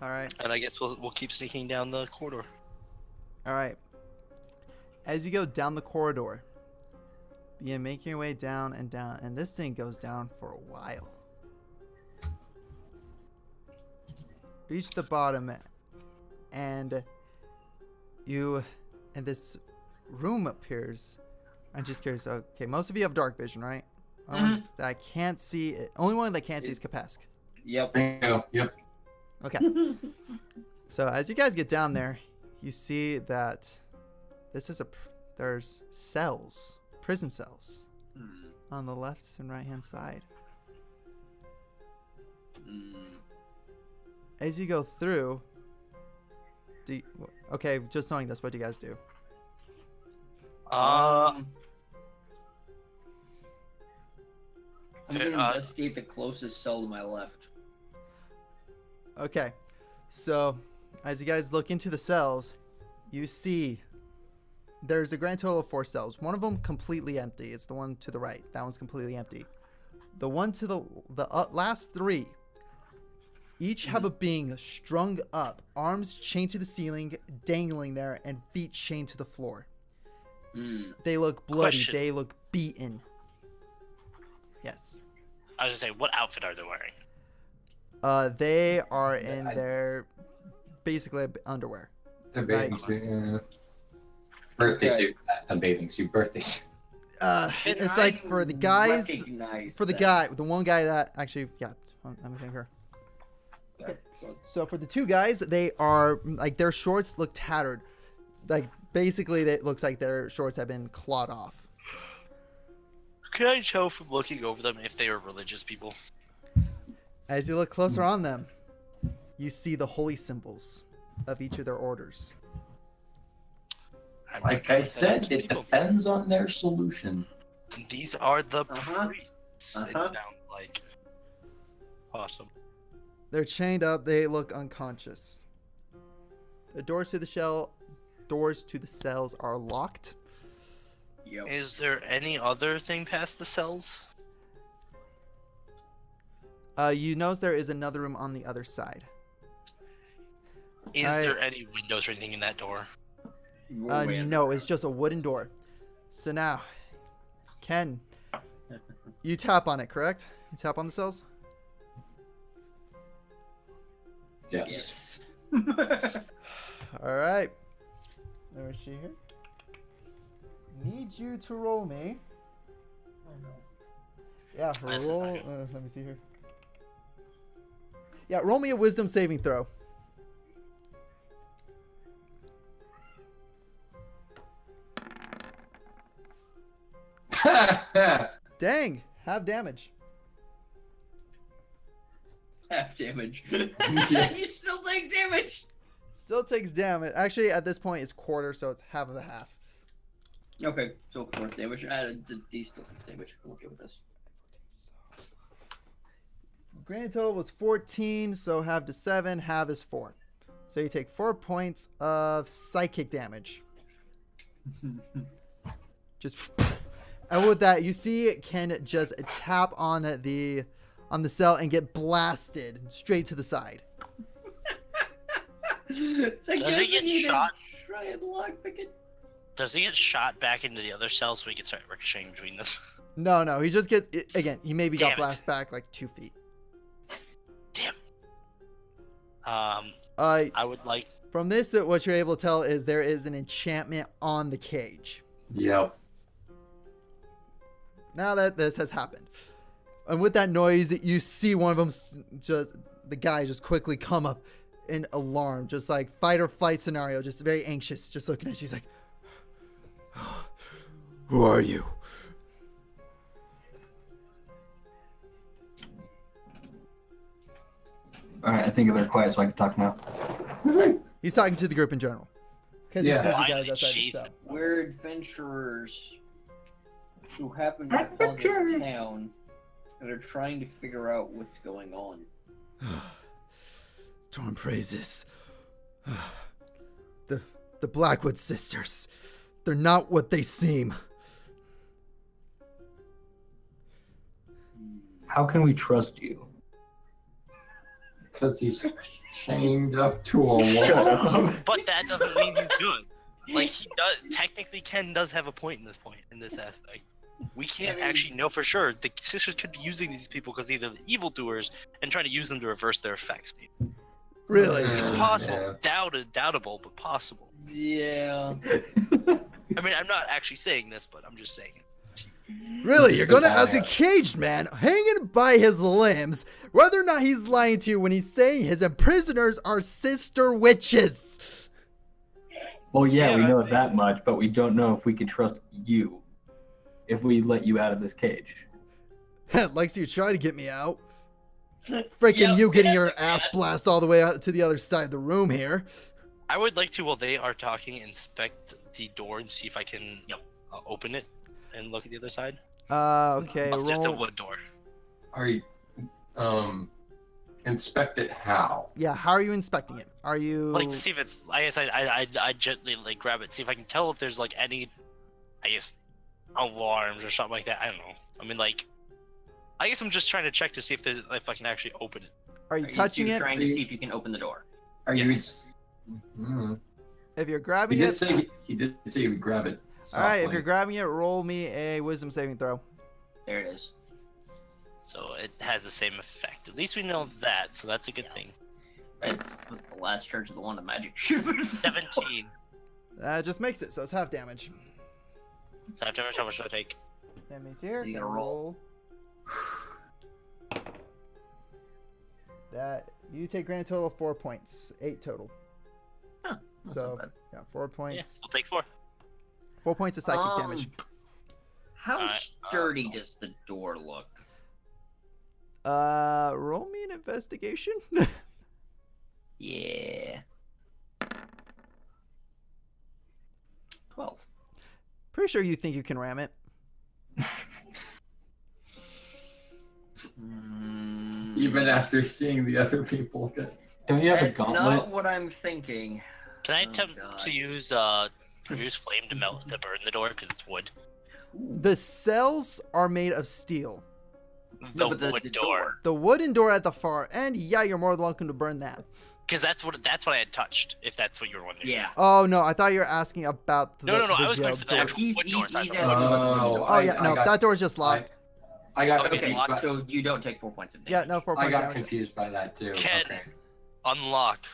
All right. And I guess we'll keep sneaking down the corridor. All right. As you go down the corridor, begin making your way down, and this thing goes down for a while. Reach the bottom, and this room appears. I'm just curious. Okay, most of you have dark vision, right? Ones that I can't see. Only one that can't see is Kapesk. Yep. Bingo. Yep. Okay. So as you guys get down there, you see that there's cells, prison cells, on the left and right hand side. As you go through, okay, just knowing this, what do you guys do? I'm gonna Okay, investigate the closest cell to my left. Okay, so as you guys look into the cells, you see there's a grand total of 4 cells. One of them completely empty. It's the one to the right. That one's completely empty. The one to the last 3 each have a being strung up, arms chained to the ceiling, dangling there, and feet chained to the floor. They look bloody. Question. They look beaten. Yes. I was gonna say, what outfit are they wearing? They are in their basically underwear. A bathing suit. Yeah. Birthday suit. A bathing suit. Birthday suit. It's like for the guys, for the that? guy, the one guy that actually, yeah, let me think here. Okay. So for the 2 guys, they are like their shorts look tattered. Like basically, it looks like their shorts have been clawed off. Can I tell from looking over them if they are religious people? As you look closer on them, you see the holy symbols of each of their orders. Like I said, it depends on their solution. These are the priests. It sounds like. Awesome. They're chained up. They look unconscious. The doors to the cells are locked. Yep. Is there any other thing past the cells? You notice there is another room on the other side. Is there any windows or anything in that door? No, it's just a wooden door. So now, Ken, you tap on it, correct? You tap on the cells? Yes. All right. Where is she here? Need you to roll me. Yeah, roll. Let me see here. Yeah, roll me a wisdom saving throw. Dang, half damage. Half damage. You still take damage. Still takes damage. Actually, at this point, it's quarter, so it's half of a half. Okay, so fourth damage. The D still takes damage. I'm okay with this. Grand total was 14, so half to 7, half is 4. So you take 4 points of psychic damage. Just, and with that, you see Ken just tap on the cell and get blasted straight to the side. Does he get shot? Try and lockpick it. Does he get shot back into the other cells so we can start ricocheting between them? No, he just gets, again, he maybe got Damn it. blasted back like 2 feet. Damn. I would like. From this, what you're able to tell is there is an enchantment on the cage. Yep. Now that this has happened. And with that noise, you see one of them, the guy just quickly come up in alarm, just like fight or flight scenario, just very anxious, just looking at you. He's like, who are you? Alright, I think they're quiet so I can talk now. He's talking to the group in general. Because Yeah. he sees you guys Finally, outside the sheath. cell. We're adventurers who happen upon this town and are trying to figure out what's going on. Torn praises. The Blackwood sisters. They're not what they seem. How can we trust you? Because he's chained up to a wall. But that doesn't mean he's good. Like, he does. Technically, Ken does have a point in this aspect. We can't actually know for sure. The sisters could be using these people because they're the evildoers and trying to use them to reverse their effects. Maybe. Really? It's possible. Yeah. Doubtable, but possible. Yeah. I mean, I'm not actually saying this, but I'm just saying it. Really? You're gonna ask a Yeah. caged man hanging by his limbs whether or not he's lying to you when he's saying his prisoners are sister witches? Well, yeah, we Yeah, know that much, but we don't know if we can trust you if we let you out of this cage. Likes you trying to get me out. Freaking Yep, you getting yeah, your yeah. ass blasted all the way out to the other side of the room here. I would like to, while they are talking, inspect the door and see if I can open it and look at the other side. Okay, Of just a roll. wood door. Are you, inspect it how? Yeah, how are you inspecting it? Are you... Like to see if it's. I guess I gently like grab it, see if I can tell if there's like any, I guess, alarms or something like that. I don't know. I mean, like, I guess I'm just trying to check to see if I can actually open it. Are you touching it? Trying to see if you can open the door. Are Yes. you? If you're He grabbing did it... say he would grab it. Alright, if softly. you're grabbing it, roll me a wisdom saving throw. There it is. So it has the same effect. At least we know that, so that's a good thing. It's the last charge of the wand of magic. 17. That just makes it, so it's half damage. So after how much do I take? Enemies here. You then gotta roll. That you take grand total of 4 points, 8 total. Huh, that's So not bad. yeah, 4 Yeah, points. we'll take 4. 4 points of psychic damage. How Alright, sturdy does the door look? Roll me an investigation. Yeah. 12. Pretty sure you think you can ram it. Even after seeing the other people get. Don't you have That's a gauntlet? not what I'm thinking. Can I Oh, attempt God. to use produce flame to burn the door because it's wood? The cells are made of steel. No, The but wood the door. The wooden door at the far end, yeah, you're more than welcome to burn that. Because that's what I had touched. If that's what you were wondering. Yeah. Oh no, I thought you were asking about the, No, the I was going jail for the door. actual He's- wood he's- door. he's side. asking about the window. Oh yeah, no, that door's just locked. I got Okay, confused. locked, by, So you don't take 4 points of Yeah, damage. no, 4 I points got damage. confused by that too. Ken. Okay. Unlock.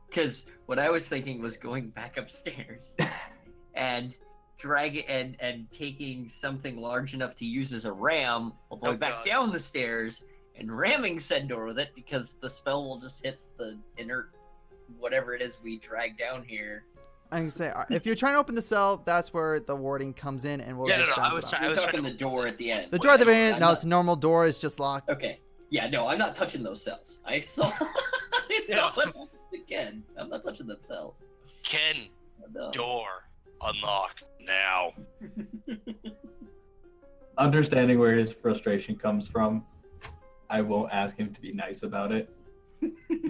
Because what I was thinking was going back upstairs and and taking something large enough to use as a ram all the way Oh, back God. down the stairs and ramming said door with it because the spell will just hit the inert whatever it is we drag down here. I can say if you're trying to open the cell, that's where the warding comes in, and we'll Yeah, just no, I bounce was it trying- off. You're talking trying the door at the end. The door at the very end, I'm no, not- it's a normal door. It's just locked. Okay. Yeah, no, I'm not touching those cells. I saw I saw what happened again. I'm not touching them cells. Ken, No. door. Unlock now. Understanding where his frustration comes from, I won't ask him to be nice about it.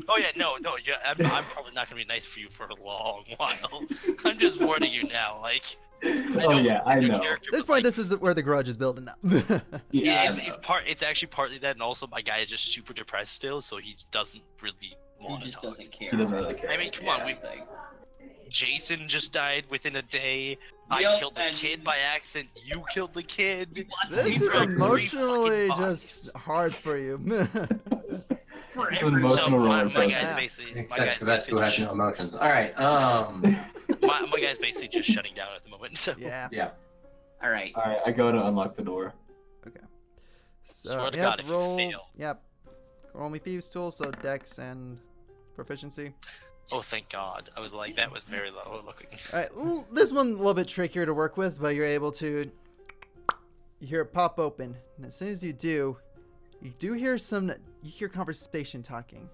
Oh yeah, no, yeah, I'm probably not gonna be nice for you for a long while. I'm just warning you now, like. Oh yeah, I your know. character, At this but, point, like, this is where the grudge is building up. Yeah, I know. it's actually partly that, and also my guy is just super depressed still, so he doesn't really He want to just talk. doesn't care. He doesn't really care. I mean, come on, Thing. Jason just died within a day. I Yep, killed a and- kid by accident. You killed the kid. This We is broke 3 emotionally fucking just hard for you. For It's an every- emotional So, roller my coaster. guy's Yeah. basically my Except guy's for us who basically has no emotions. All right. my guy's basically just shutting down at the moment. So yeah. Yeah. All right. All right, I go to unlock the door. So, Swear to yep, God, if you roll. fail. Yep. Roll me thieves tool, so dex and proficiency. oh, thank God. I was like, that was very low looking. All right, this one a little bit trickier to work with, but you're able to. You hear it pop open, and as soon as you do hear some. you hear conversation talking.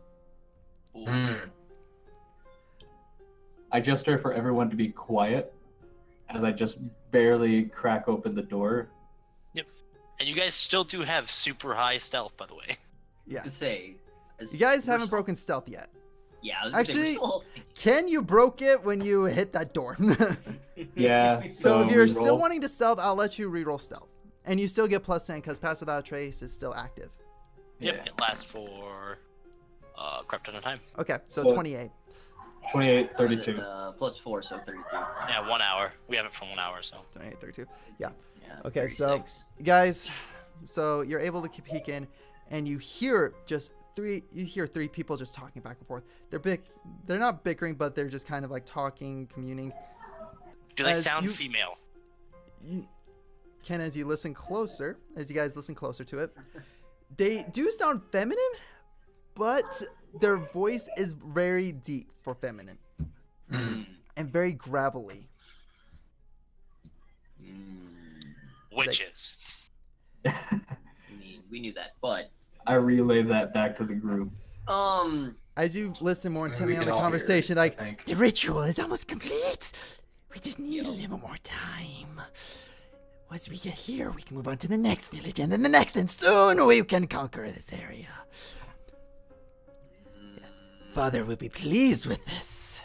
I gesture for everyone to be quiet as I just barely crack open the door. Yep. And you guys still do have super high stealth, by the way. Yeah. To say, You guys haven't broken stealth yet. Yeah, I was gonna Actually, say, we're stealthy. Ken, you broke it when you hit that door. Yeah. So if you're reroll. still wanting to stealth, I'll let you reroll stealth. And you still get +10 because Pass Without a Trace is still active. Yep, Yeah. it lasts for crap ton of time. Okay, so So- 28. 28, 32. +4, so 32. Yeah, 1 hour. We have it for 1 hour, so. 28, 32. Yeah. Okay, 36. Guys, so you're able to peek in, and you hear three people just talking back and forth. They're not bickering, but they're just kind of like talking, communing. Do they As sound you- female? Ken, as you guys listen closer to it, they do sound feminine, but their voice is very deep for feminine Mm. and very gravelly. Witches. I mean, we knew that, but I relay that back to the group. As you listen more I mean, intently we on can the all hear conversation, it, I like, think. the ritual is almost complete. We just need a little more time. Once we get here, we can move on to the next village, and then the next, and soon we can conquer this area. Father will be pleased with this.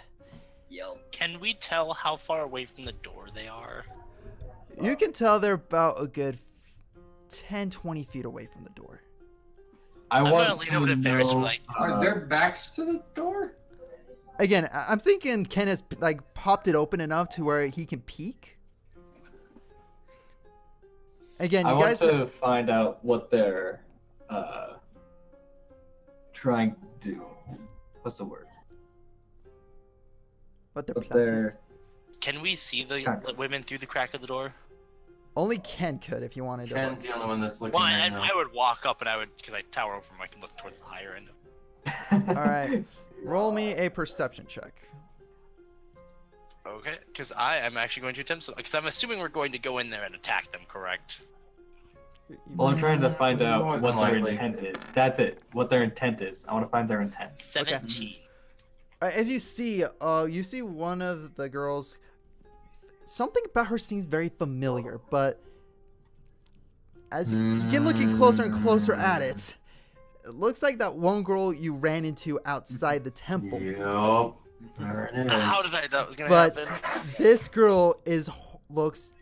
yep. Can we tell how far away from the door they are? You can tell they're about a good 10, 20 feet away from the door. I I'm want gonna lean over to to Ferris and know. be like, Are their backs to the door? Again, I'm thinking Ken has like popped it open enough to where he can peek. Again, I you want guys. to find out what they're trying to do. What's the word? What their What plot is. they're can we see the women through the crack of the door? Only Ken could if you wanted to. Ken's Look. the only one that's looking Well, right now. I would walk up and I would, because I tower over them, I can look towards the higher end. All right, roll me a perception check. Okay, because I am actually going to attempt, because I'm assuming we're going to go in there and attack them, correct? Well, I'm trying to find More out than what their likely. intent is. That's it. What their intent is. I want to find their intent. 17. All right, as you see one of the girls. Something about her seems very familiar, but as you get looking closer and closer at it, it looks like that one girl you ran into outside the temple. Yup. There it is. How did I know it was going to But happen? this girl looks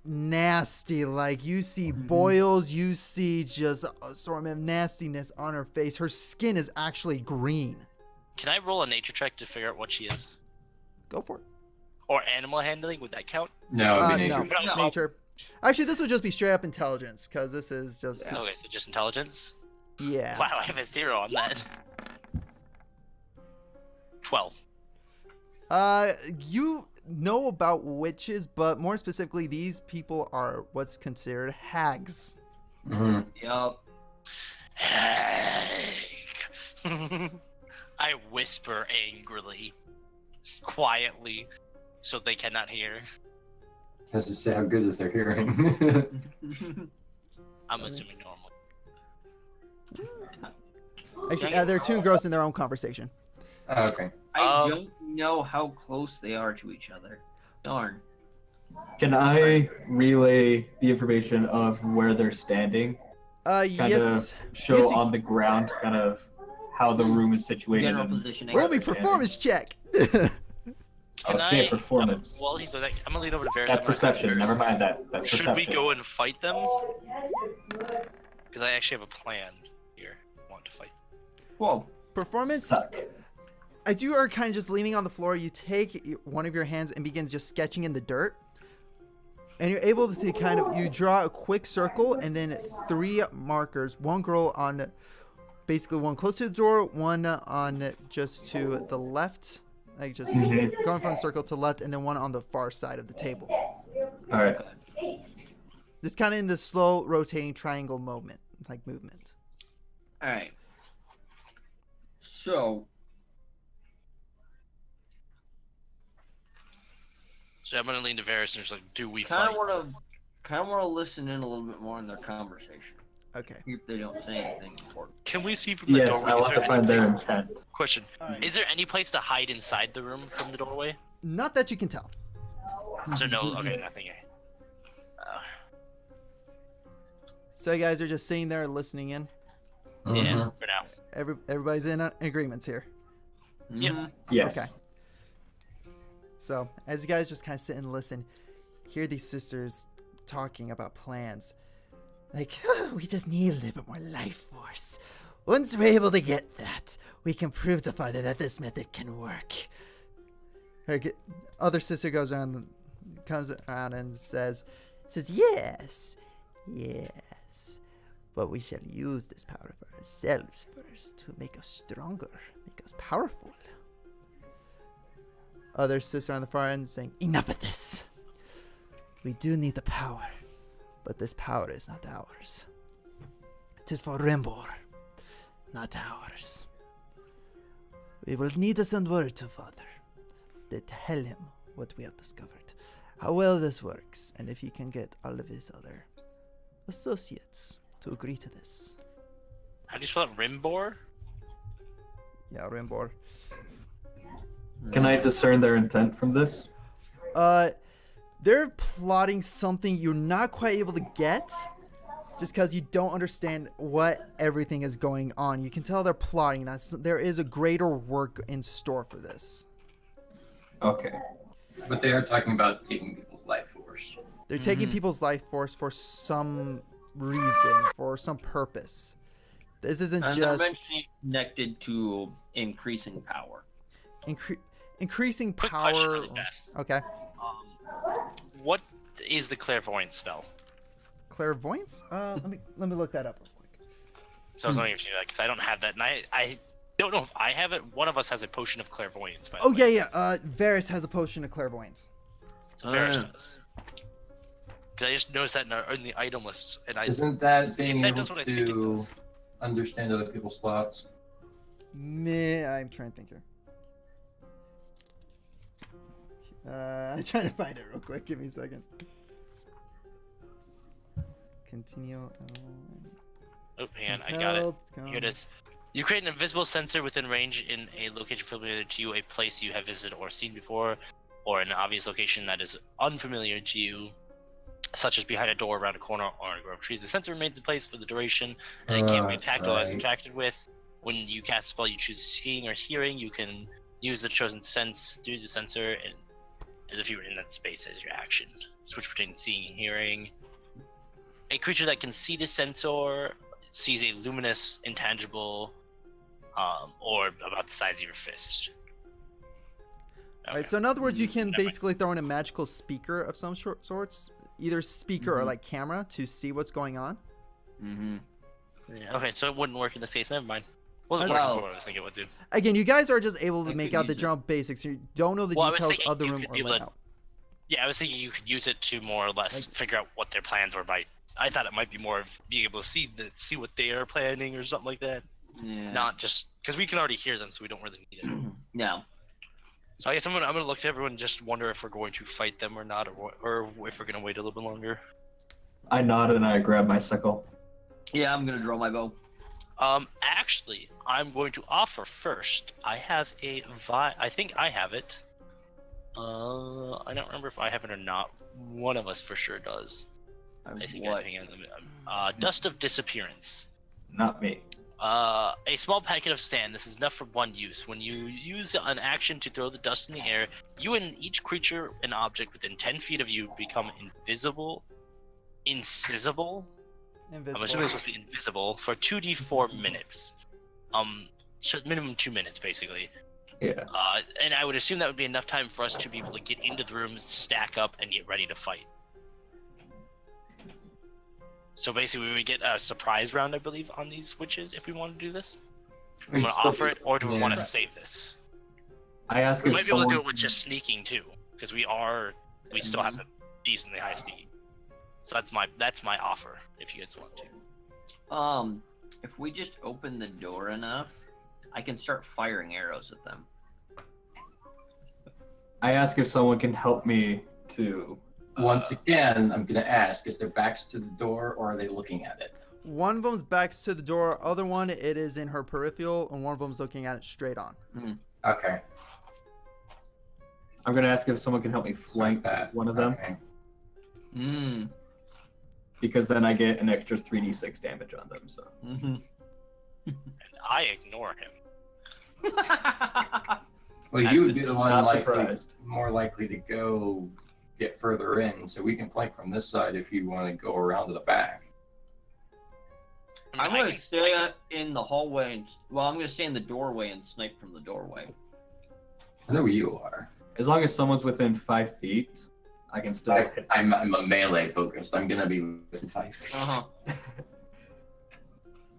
nasty. Like, you see boils, you see just a sort of nastiness on her face. Her skin is actually green. Can I roll a nature check to figure out what she is? Go for it. Or animal handling, would that count? No, it'd be nature. No, No. nature. Actually, this would just be straight up intelligence, because this is just Okay, so just intelligence? yeah. Wow, I have a 0 on that. 12. You know about witches, but more specifically, these people are what's considered hags. Mhm. Yup. I whisper angrily, quietly, so they cannot hear. Has to say how good is their hearing. I'm assuming normal. Actually, they're too engrossed in their own conversation. Okay. I Um, don't know how close they are to each other. Darn. Can I relay the information of where they're standing? Kind Yes. of show Yes, you- on the ground kind of how the room is situated. General and- positioning. Roll me performance check. Can Okay, I? performance. While he's doing that, I'm gonna lean over to Varys. That's I'm gonna perception. Varys, Never mind that. That's Should perception. we go and fight them? Because I actually have a plan here. I want to fight. Whoa. Performance. Suck. As you are kind of just leaning on the floor, you take one of your hands and begins just sketching in the dirt. And you're able to kind of, you draw a quick circle and then 3 markers. One girl on, basically one close to the door, one on just to the left. Like just going from the circle to left, and then one on the far side of the table. All right. Just kind of in this slow rotating triangle movement. Alright. So, So I'm gonna lean to Varys and just like, do we kind fight? of want to listen in a little bit more in their conversation. Okay. If they don't say anything important. Can we see from the Yes, doorway? I Is want there to any find their place- intent. Question: Alright. Is there any place to hide inside the room from the doorway? Not that you can tell. So no. Okay, nothing. So you guys are just sitting there listening in. Yeah, for now. Everybody's in agreements here. Yeah. Mhm. Yes. Okay. So as you guys just kind of sit and listen, hear these sisters talking about plans. Like, we just need a little bit more life force. Once we're able to get that, we can prove to Father that this method can work. Other sister comes around and says, yes, but we shall use this power for ourselves first to make us stronger, make us powerful. Other sister on the far end saying, enough of this. We do need the power, but this power is not ours. It is for Rimbor, not ours. We will need to send word to Father to tell him what we have discovered, how well this works, and if he can get all of his other associates to agree to this. How do you spell it? Rimbor? Yeah, Rimbor. Can I discern their intent from this? They're plotting something you're not quite able to get, just because you don't understand what everything is going on. You can tell they're plotting that there is a greater work in store for this. Okay. But they are talking about taking people's life force. They're taking people's life force for some reason, for some purpose. This isn't And they're just mentioning connected to increasing power. increasing Quick power. question, really fast. Okay. What is the clairvoyance spell? Clairvoyance? Let me look that up real quick. So I was wondering if you knew that, because I don't have that, and I don't know if I have it. One of us has a potion of clairvoyance. By the Oh way. yeah. Varys has a potion of clairvoyance. So Varys does. Because I just noticed that in the item list, and Isn't that being that able does what I think it to does. understand other people's thoughts? I'm trying to think here. I'm trying to find it real quick. Give me a second. Continue. Oh, hang on, I got it. Here it is. You create an invisible sensor within range in a location familiar to you, a place you have visited or seen before, or an obvious location that is unfamiliar to you, such as behind a door, around a corner, or in a grove of trees. The sensor remains in place for the duration, and it can't be tactilized or interacted with. When you cast a spell, you choose seeing or hearing. You can use the chosen sense through the sensor, and as if you were in that space as your action. Switch between seeing and hearing. A creature that can see the sensor sees a luminous, intangible orb about the size of your fist. Alright, so in other words, you can basically throw in a magical speaker of some sorts, either speaker or like camera, to see what's going on. Mm-hmm. Yeah, okay, so it wouldn't work in this case. Never mind. Wasn't Well- working for what I was thinking it would do. Again, you guys are just able to I make could out the use it. general basics. You don't know the Well, I was details thinking of the you room could or be able to- layout. Yeah, I was thinking you could use it to more or less figure out what their plans were by. I thought it might be more of being able to see what they are planning or something like that. Yeah. Not just because we can already hear them, so we don't really need it. No. So I guess I'm gonna look to everyone and just wonder if we're going to fight them or not, or if we're gonna wait a little bit longer. I nod and I grab my sickle. Yeah, I'm gonna draw my bow. Actually, I'm going to offer first. I have a I think I have it. I don't remember if I have it or not. One of us for sure does. I think What? hang on. Dust of Disappearance. Not me. A small packet of sand. This is enough for one use. When you use an action to throw the dust in the air, you and each creature and object within 10 feet of you become invisible. Incisable? I'm assuming it's supposed to be invisible for 2d4 minutes. So minimum 2 minutes, basically. Yeah. And I would assume that would be enough time for us to be able to get into the room, stack up, and get ready to fight. So basically, we would get a surprise round, I believe, on these witches if we want to do this. I'm gonna offer it, or do we want to save this? I ask We if might be able someone... to do it with just sneaking too, because we still have a decently high sneak. So that's my offer, if you guys want to. If we just open the door enough, I can start firing arrows at them. I ask if someone can help me to... Once again, I'm gonna ask: is their backs to the door, or are they looking at it? One of them's back to the door. Other one, it is in her peripheral, and one of them's looking at it straight on. Okay. I'm gonna ask if someone can help me flank one of them. Okay. Because then I get an extra 3d6 damage on them. So. And I ignore him. Well, you would be the one surprised. more likely to go get further in, so we can flank from this side if you want to go around to the back. I'm gonna stay in the hallway. I'm gonna stay in the doorway and snipe from the doorway. I know where you are. As long as someone's within 5 feet, I can still hit. I'm a melee focused. I'm gonna be within 5 feet.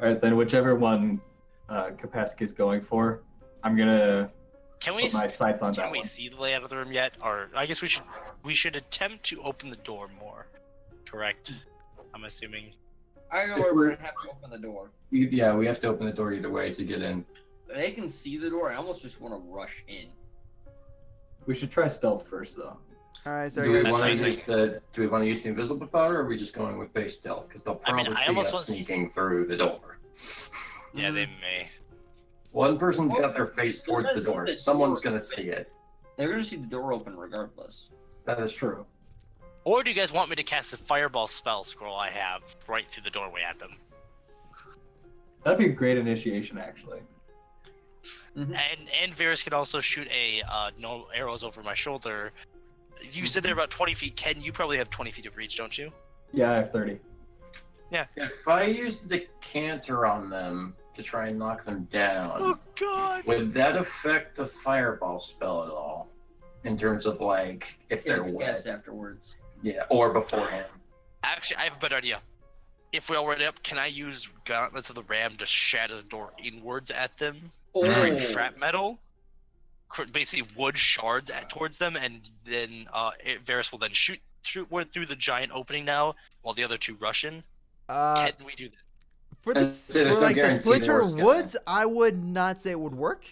Alright, then whichever one Kapesk is going for, I'm gonna put my sights on that one. Can we see the layout of the room yet? Or I guess we should attempt to open the door more. Correct? I'm assuming. I know where we're gonna have to open the door. Yeah, we have to open the door either way to get in. They can see the door. I almost just want to rush in. We should try stealth first, though. All right, so Do we want to use the invisible powder, or are we just going with base stealth? Because they'll probably see us sneaking through the door. Yeah, they may. One person's got their face towards the door. Someone's gonna see it. They're gonna see the door open regardless. That is true. Or do you guys want me to cast a fireball spell scroll I have right through the doorway at them? That'd be a great initiation, actually. And Varys can also shoot no arrows over my shoulder. You said they're about 20 feet. Ken, you probably have 20 feet of reach, don't you? Yeah, I have 30. Yeah. If I used the decanter on them to try and knock them down, oh god, would that affect the fireball spell at all? In terms of like if they're wet afterwards. Yeah, or beforehand. Actually, I have a better idea. If we're already up, can I use Gauntlets of the Ram to shatter the door inwards at them? Create shrapnel, basically wood shards towards them, and then Varys will then shoot through the giant opening now, while the other two rush in. Can we do that? For the splinter woods, I would not say it would work.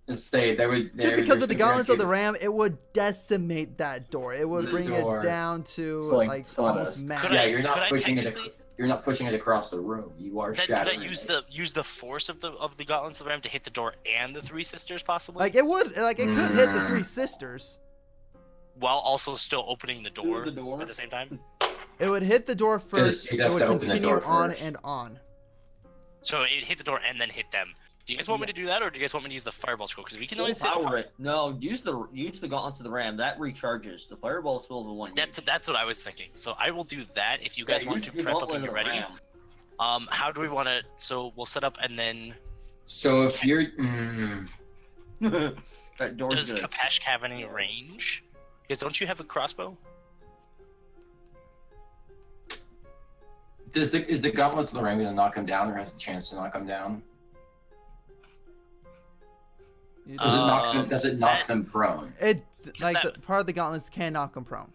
Just because with the Gauntlets of the Ram, it would decimate that door. It would bring it down to like almost max. Yeah, you're not pushing it. You're not pushing it across the room. You are shattering. Could I use the force of the Gauntlets of the Ram to hit the door and the Three Sisters possibly? Like it would, it could hit the Three Sisters, while also still opening the door at the same time. It would hit the door first. It would continue on and on. So it hit the door and then hit them. Do you guys want me to do that, or do you guys want me to use the fireball scroll? Because we can only power it. No, use the Gauntlets of the Ram. That recharges. The fireball spell is the one. That's what I was thinking. So I will do that if you guys want to prep up when you're ready. How do we want to? So we'll set up and then. So if you're. That door's Does Kapesh have any range? Because don't you have a crossbow? Is the Gauntlets of the Ram going to knock him down, or has a chance to knock him down? Does it knock them prone? Part of the gauntlets can knock them prone.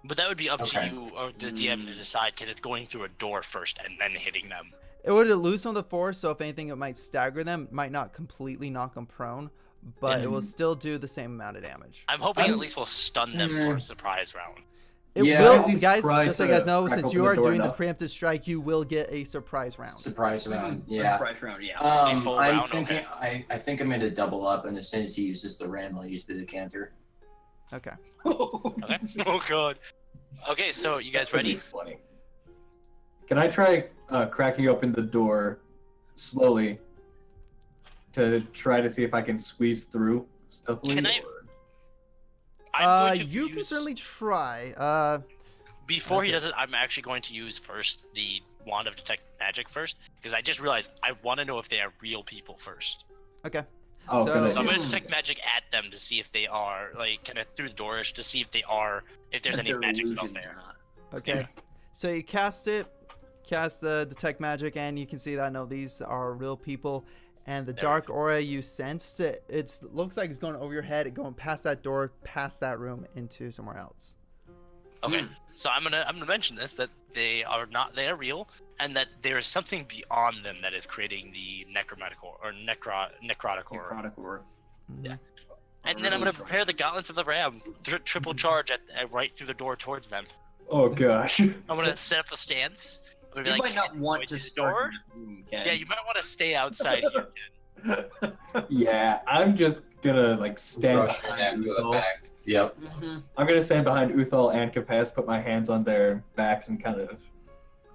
But that would be up to you or the DM to decide, because it's going through a door first and then hitting them. It would lose some of the force, so if anything, it might stagger them. It might not completely knock them prone, but it will still do the same amount of damage. I'm hoping at least we'll stun them for a surprise round. It will, guys, just so you guys know, since you are doing this preemptive strike, you will get a surprise round. Surprise round, yeah. Surprise round, yeah. I'm thinking, okay. I think I'm going to double up, and as soon as he uses the ram, I'll use the decanter. Okay. Okay. Oh, God. Okay, so you guys ready? Funny. Can I try cracking open the door slowly to try to see if I can squeeze through stealthily? Can I... You can certainly try. Before he does it, I'm actually going to use first the Wand of Detect Magic first, because I just realized I want to know if they are real people first. Okay. Oh, so I'm going to detect magic at them to see if they are, like, kind of through the doors to see if they are, if there's any magic spells there. Okay. Yeah. So you cast the Detect Magic, and you can see that, no, these are real people. And the dark aura you sensed, it looks like it's going over your head, going past that door, past that room, into somewhere else. Okay, so I'm gonna mention this, that they are real, and that there is something beyond them that is creating the necrotic aura. Yeah. And then I'm gonna prepare the Gauntlets of the Ram, triple charge right through the door towards them. Oh gosh. I'm gonna set up a stance. I'm We'd be You like, might not "Ken, want go to the start door?" in that room, Ken. Yeah, you might want to stay outside here. Yeah, I'm just gonna like stand Rush in behind after the Uthal. fact. Yep. Mhm. I'm gonna stand behind Uthal and Capes, put my hands on their backs and kind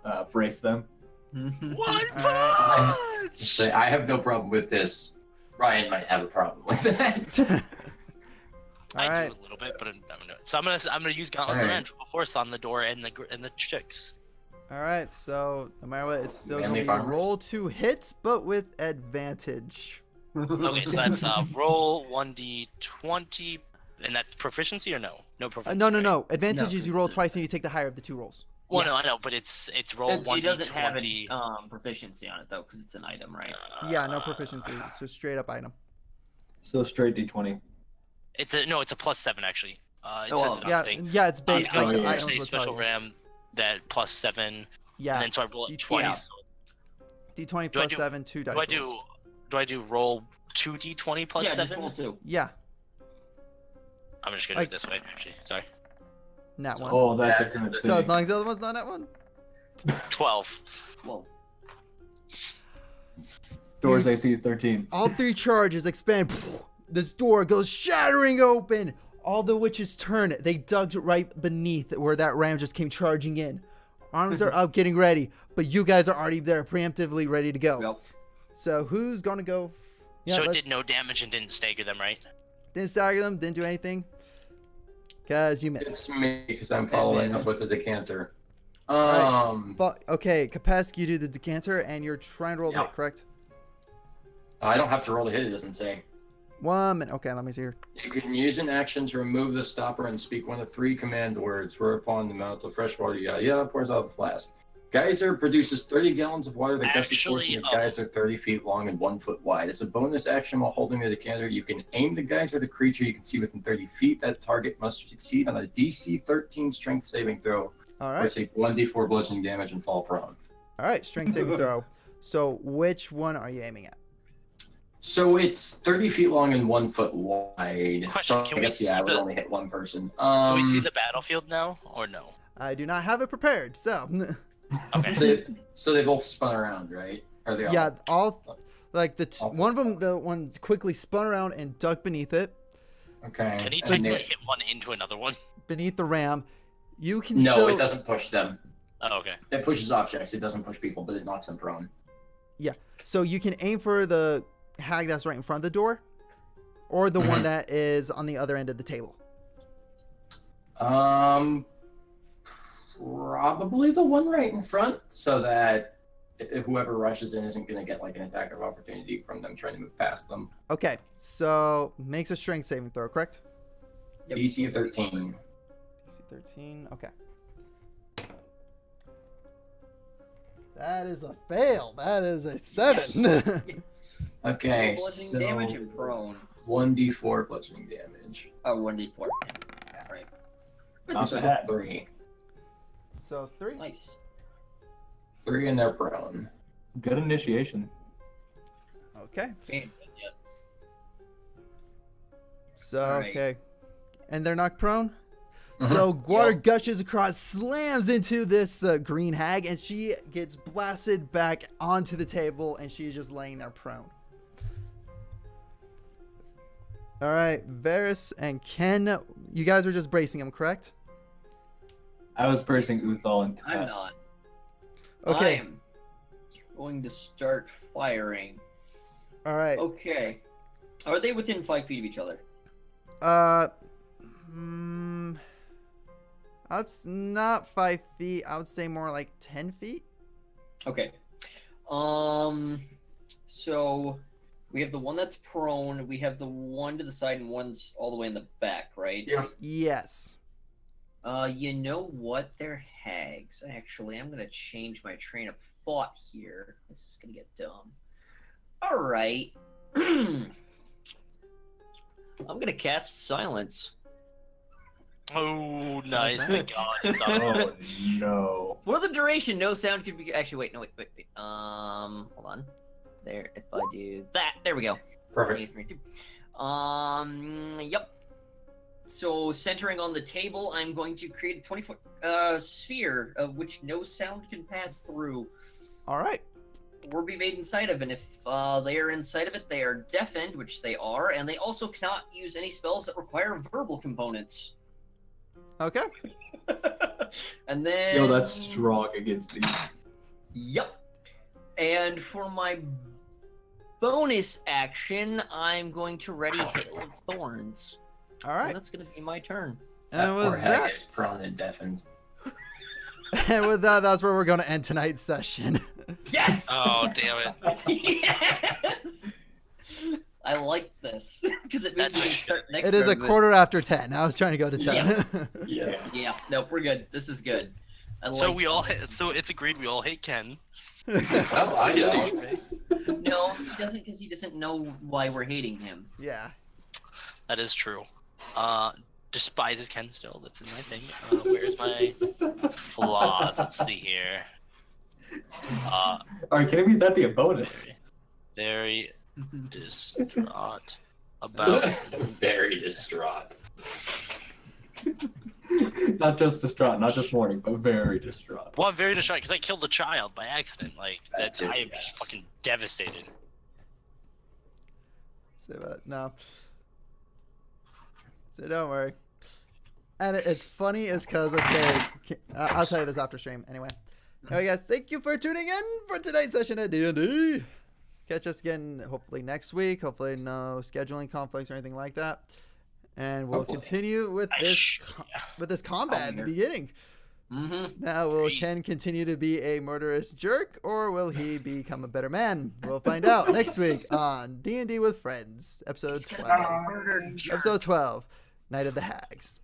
of brace them. One Alright. punch! Say, I have no problem with this. Ryan might have a problem with that. I Alright. do a little bit, but I'm gonna do it. So I'm gonna use gauntlets of Alright. magical force on the door and the chicks. Alright, so no matter what, it's still Manly gonna be farmers? roll to hit, but with advantage. Okay, so that's roll 1d20, and that's proficiency or no? No proficiency. No, no, right? no. Advantage No, is you roll it's- twice and you take the higher of the two rolls. Well, Yeah. no, I know, but it's roll It 1d20. doesn't have any proficiency on it though, because it's an item, right? Yeah, no proficiency. It's just straight up item. So straight D20. It's a +7 actually. It Oh, says well, it on Yeah, the thing. yeah, it's based. Because oh, the yeah. items first will aid tell special you. ram that +7, Yeah, and then so I roll it D20. twice. D20 Do I plus do- 7, 2 dice Do rolls. I do roll 2d20 plus Yeah, just 7? roll 2. Yeah, I'm just gonna Like- do it this way. Actually, sorry. nat one. Oh, that's a Yeah, good So as thing. long as the other one's not that one. 12. Well, Doors AC 13. All three charges expand. This door goes shattering open. All the witches turn. They dug right beneath where that ram just came charging in. Arms are up, getting ready, but you guys are already there, preemptively ready to go. yep. So who's gonna go? Yeah, So it let's- did no damage and didn't stagger them, right? Didn't stagger them. Didn't do anything. Cause you missed. It's me because I'm following missed. up with the decanter. Right. But okay, Kapesk, you do the decanter, and you're trying to roll the Yeah. hit, correct? I don't have to roll to hit. It doesn't say. 1 minute. Okay, let me see here. You can use an action to remove the stopper and speak one of 3 command words, whereupon the amount of fresh water yada pours out of the flask. Geyser produces 30 gallons of water that gushes forth from Actually, the geyser 30 feet long and 1 foot wide. As a bonus action while holding the decanter, you can aim the geyser at a creature you can see within 30 feet. That target must succeed on a DC 13 strength saving throw, All or right. take 1d4 bludgeoning damage and fall prone. All right. Strength saving throw. So which one are you aiming at? So it's 30 feet long and 1 foot wide. Question, So can I we guess, see yeah, I would the- only hit 1 person. Can we see the battlefield now, or no? I do not have it prepared. So Okay. So they both spun around, right? Are they all? yeah, all like All- one of them, the ones quickly spun around and ducked beneath it, Okay. Can each And like they- hit one into another one? beneath the ram. You can No, still, it doesn't push them. Oh, okay. It pushes objects. It doesn't push people, but it knocks them prone. So you can aim for the hag that's right in front of the door, or the one Mhm. that is on the other end of the table. Probably the one right in front, so that whoever rushes in isn't going to get like an attack of opportunity from them trying to move past them. Okay, so makes a strength saving throw, correct? Yep. DC 13. DC 13. Okay. That is a fail. That is a 7. Okay, Bludgeoning so damage and prone. 1d4 bludgeoning damage. Oh, 1d4. Yeah, right. Not So bad. 3. So 3. Nice. 3 and they're prone. Good initiation. Okay. Yeah. So Alright. okay, and they're knocked prone. Mhm. So water Yep. gushes across, slams into this green hag, and she gets blasted back onto the table, and she's just laying there prone. All right, Varys and Ken, you guys are just bracing him, correct? I was bracing Uthal and I'm Capes. not. Okay. I'm going to start firing. All right. Okay. Are they within 5 feet of each other? That's not 5 feet. I would say more like 10 feet. Okay. So we have the one that's prone. We have the one to the side, and one's all the way in the back, right? Yeah. Yes. You know what? They're hags. Actually, I'm gonna change my train of thought here. This is gonna get dumb. All right. I'm gonna cast silence. Oh, nice. that? Thank God. it's not- Oh no. For the duration, no sound could be. Actually, wait. No, wait. Hold on. There. If I do that, there we go. Perfect. Yep. So centering on the table, I'm going to create a 20-foot sphere of which no sound can pass through All right. or be made inside of. And if they are inside of it, they are deafened, which they are, and they also cannot use any spells that require verbal components. Okay. And then... Yo, that's strong against these. Yep. And for my bonus action, I'm going to ready Hail of Thorns. All And right. that's going to be my turn. And Poor with hag that, is prone and deafened. and with that, that's where we're going to end tonight's session. Yes! Oh, damn it. Yes! I like this because it means we That's can start next It is a round with- quarter after 10. I was trying to go to 10. Yeah. Yeah. Yeah, no, we're good. This is good. So so it's agreed we all hate Ken. Well, I don't. No, he doesn't because he doesn't know why we're hating him. Yeah. That is true. Despises Ken still. That's in my thing. Where's my flaws? Let's see here. Alright, can it that be a bonus? Very distraught about. Very distraught. Not just distraught, not just mourning, but very distraught. Well, I'm very distraught because I killed a child by accident. Like That too, I am yes. just fucking devastated. Say what? No. So don't worry. And it's funny is because, okay, I'll tell you this after stream. Anyway. Alright guys, thank you for tuning in for tonight's session at D&D. Catch us again hopefully next week. Hopefully no scheduling conflicts or anything like that. And we'll Hopefully. continue with this combat in the beginning. Mm-hmm. Now, will Ken continue to be a murderous jerk, or will he become a better man? We'll find out next week on D&D with Friends, episode 12. Episode 12, Night of the Hags.